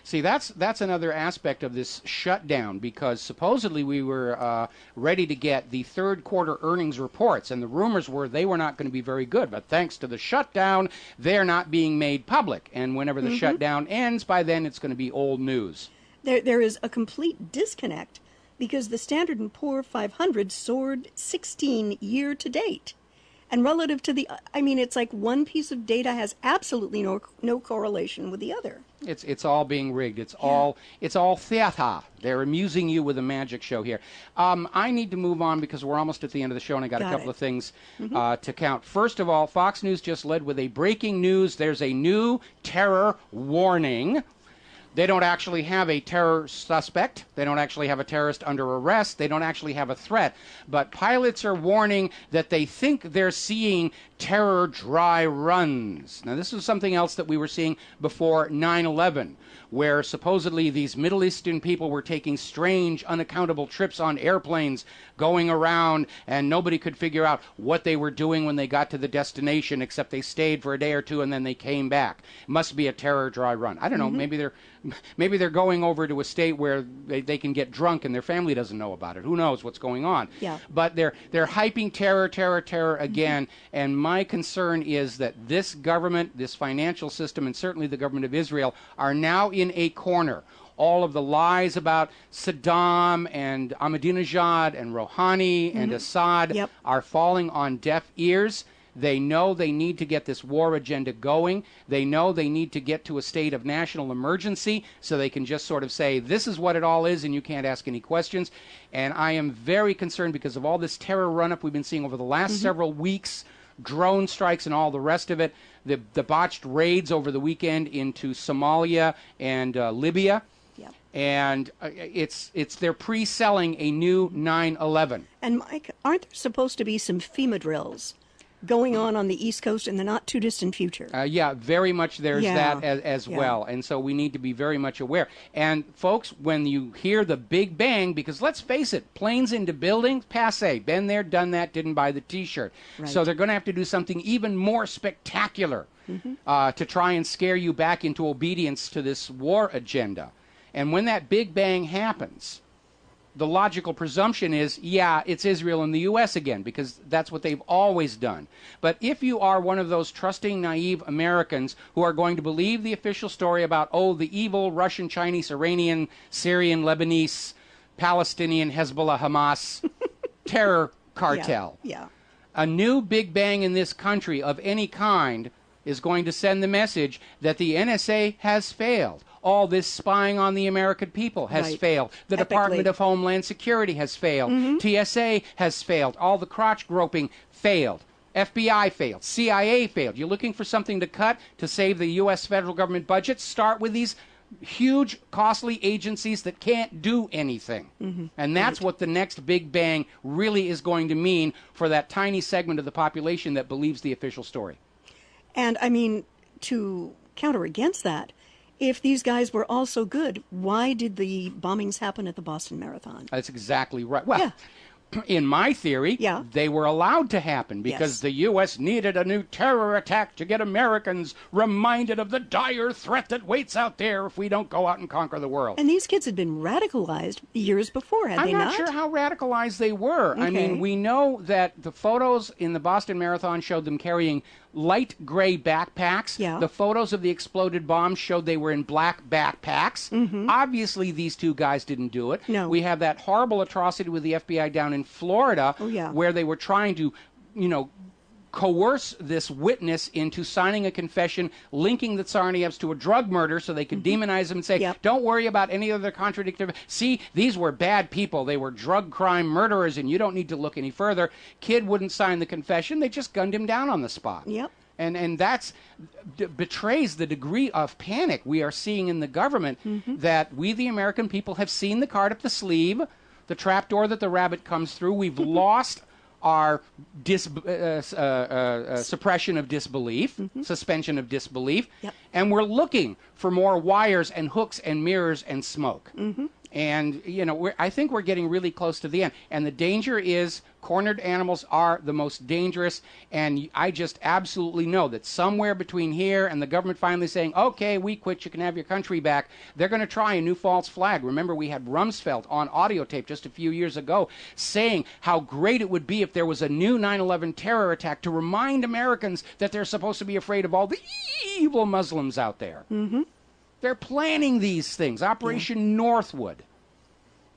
See, that's another aspect of this shutdown, because supposedly we were ready to get the third quarter earnings reports, and the rumors were they were not going to be very good. But thanks to the shutdown, they're not being made public. And whenever the shutdown ends, by then it's going to be old news. There is a complete disconnect, because the Standard & Poor's 500 soared 16 year to date. And relative to the, I mean, it's like one piece of data has absolutely no correlation with the other. It's all being rigged. It's all theater. They're amusing you with a magic show here. I need to move on because we're almost at the end of the show, and I got a couple of things to count. First of all, Fox News just led with a breaking news. There's a new terror warning. They don't actually have a terror suspect. They don't actually have a terrorist under arrest. They don't actually have a threat. But pilots are warning that they think they're seeing terror dry runs. Now, this is something else that we were seeing before 9/11, where supposedly these Middle Eastern people were taking strange, unaccountable trips on airplanes, going around, and nobody could figure out what they were doing when they got to the destination, except they stayed for a day or two and then they came back. It must be a terror dry run. I don't know. Maybe they're going over to a state where they can get drunk and their family doesn't know about it. Who knows what's going on? Yeah. But they're hyping terror again, and my concern is that this government, this financial system, and certainly the government of Israel are now in a corner. All of the lies about Saddam and Ahmadinejad and Rouhani and Assad are falling on deaf ears. They know they need to get this war agenda going. They know they need to get to a state of national emergency so they can just sort of say, this is what it all is and you can't ask any questions. And I am very concerned because of all this terror run-up we've been seeing over the last several weeks, drone strikes and all the rest of it, the botched raids over the weekend into Somalia and Libya. And they're pre-selling a new 9/11. And Mike, aren't there supposed to be some FEMA drills going on the East Coast in the not-too-distant future. Yeah, very much there's that as well. And so we need to be very much aware. And, folks, when you hear the Big Bang, because let's face it, planes into buildings, passé. Been there, done that, didn't buy the T-shirt. Right. So they're going to have to do something even more spectacular to try and scare you back into obedience to this war agenda. And when that Big Bang happens, the logical presumption is, yeah, it's Israel and the U.S. again, because that's what they've always done. But if you are one of those trusting, naive Americans who are going to believe the official story about, oh, the evil Russian, Chinese, Iranian, Syrian, Lebanese, Palestinian, Hezbollah, Hamas terror cartel, a new Big Bang in this country of any kind is going to send the message that the NSA has failed. All this spying on the American people has failed. The Department of Homeland Security has failed. TSA has failed. All the crotch groping failed. FBI failed. CIA failed. You're looking for something to cut to save the U.S. federal government budget? Start with these huge, costly agencies that can't do anything. And that's what the next Big Bang really is going to mean for that tiny segment of the population that believes the official story. And, I mean, to counter against that, if these guys were all so good, why did the bombings happen at the Boston Marathon? That's exactly right. Well, in my theory, they were allowed to happen because the U.S. needed a new terror attack to get Americans reminded of the dire threat that waits out there if we don't go out and conquer the world. And these kids had been radicalized years before, had they not? I'm not sure how radicalized they were. Okay. I mean, we know that the photos in the Boston Marathon showed them carrying light gray backpacks. The photos of the exploded bombs showed they were in black backpacks. Obviously, these two guys didn't do it. No. We have that horrible atrocity with the FBI down in Florida where they were trying to, coerce this witness into signing a confession linking the Tsarnaevs to a drug murder so they could demonize them and say, don't worry about any other contradictory. See, these were bad people. They were drug crime murderers, and you don't need to look any further. Kid wouldn't sign the confession. They just gunned him down on the spot. And that's betrays the degree of panic we are seeing in the government that we, the American people, have seen the card up the sleeve, the trapdoor that the rabbit comes through. We've lost our suppression of disbelief, suspension of disbelief, and we're looking for more wires and hooks and mirrors and smoke. And, I think we're getting really close to the end. And the danger is cornered animals are the most dangerous. And I just absolutely know that somewhere between here and the government finally saying, okay, we quit, you can have your country back, they're going to try a new false flag. Remember, we had Rumsfeld on audio tape just a few years ago saying how great it would be if there was a new 9/11 terror attack to remind Americans that they're supposed to be afraid of all the evil Muslims out there. They're planning these things. Operation Northwood.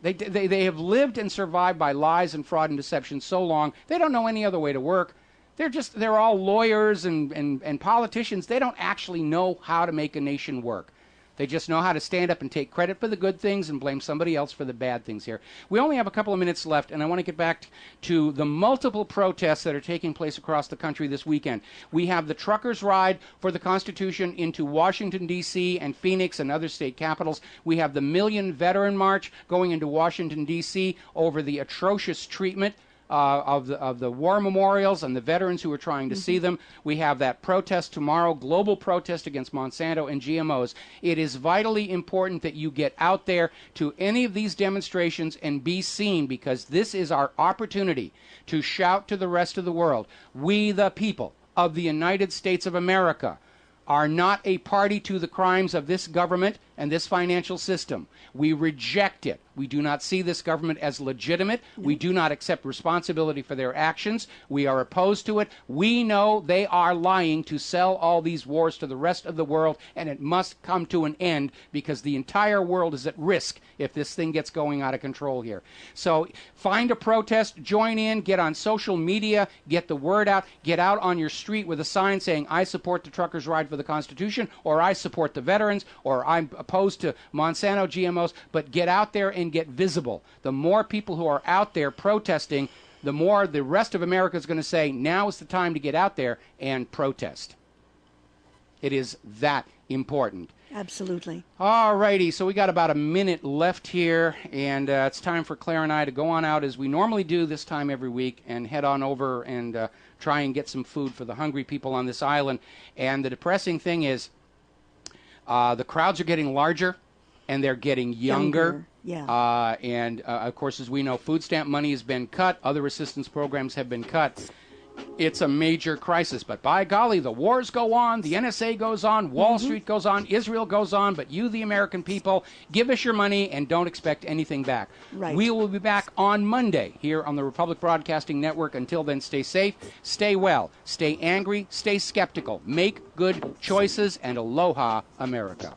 They have lived and survived by lies and fraud and deception so long, they don't know any other way to work. They're all lawyers and politicians. They don't actually know how to make a nation work. They just know how to stand up and take credit for the good things and blame somebody else for the bad things here. We only have a couple of minutes left, and I want to get back to the multiple protests that are taking place across the country this weekend. We have the truckers' ride for the Constitution into Washington, D.C. and Phoenix and other state capitals. We have the Million Veteran March going into Washington, D.C. over the atrocious treatment of the war memorials and the veterans who are trying to see them. We have that protest tomorrow, global protest against Monsanto and GMOs. It is vitally important that you get out there to any of these demonstrations and be seen, because this is our opportunity to shout to the rest of the world, we the people of the United States of America are not a party to the crimes of this government and this financial system. We reject it. We do not see this government as legitimate. We do not accept responsibility for their actions. We are opposed to it. We know they are lying to sell all these wars to the rest of the world, and it must come to an end, because the entire world is at risk if this thing gets going out of control here. So find a protest, join in, get on social media, get the word out, get out on your street with a sign saying, I support the truckers' ride for the Constitution, or I support the veterans, or I'm opposed to Monsanto GMOs, but get out there and get visible. The more people who are out there protesting, the more the rest of America is going to say, now is the time to get out there and protest. It is that important. Absolutely. All righty, so we got about a minute left here, and it's time for Claire and I to go on out as we normally do this time every week and head on over and try and get some food for the hungry people on this island. And the depressing thing is the crowds are getting larger and they're getting younger. Yeah. And of course, as we know, food stamp money has been cut. Other assistance programs have been cut. It's a major crisis. But by golly, the wars go on, the NSA goes on, Wall Street goes on, Israel goes on. But you, the American people, give us your money and don't expect anything back. Right. We will be back on Monday here on the Republic Broadcasting Network. Until then, stay safe, stay well, stay angry, stay skeptical, make good choices, and aloha, America.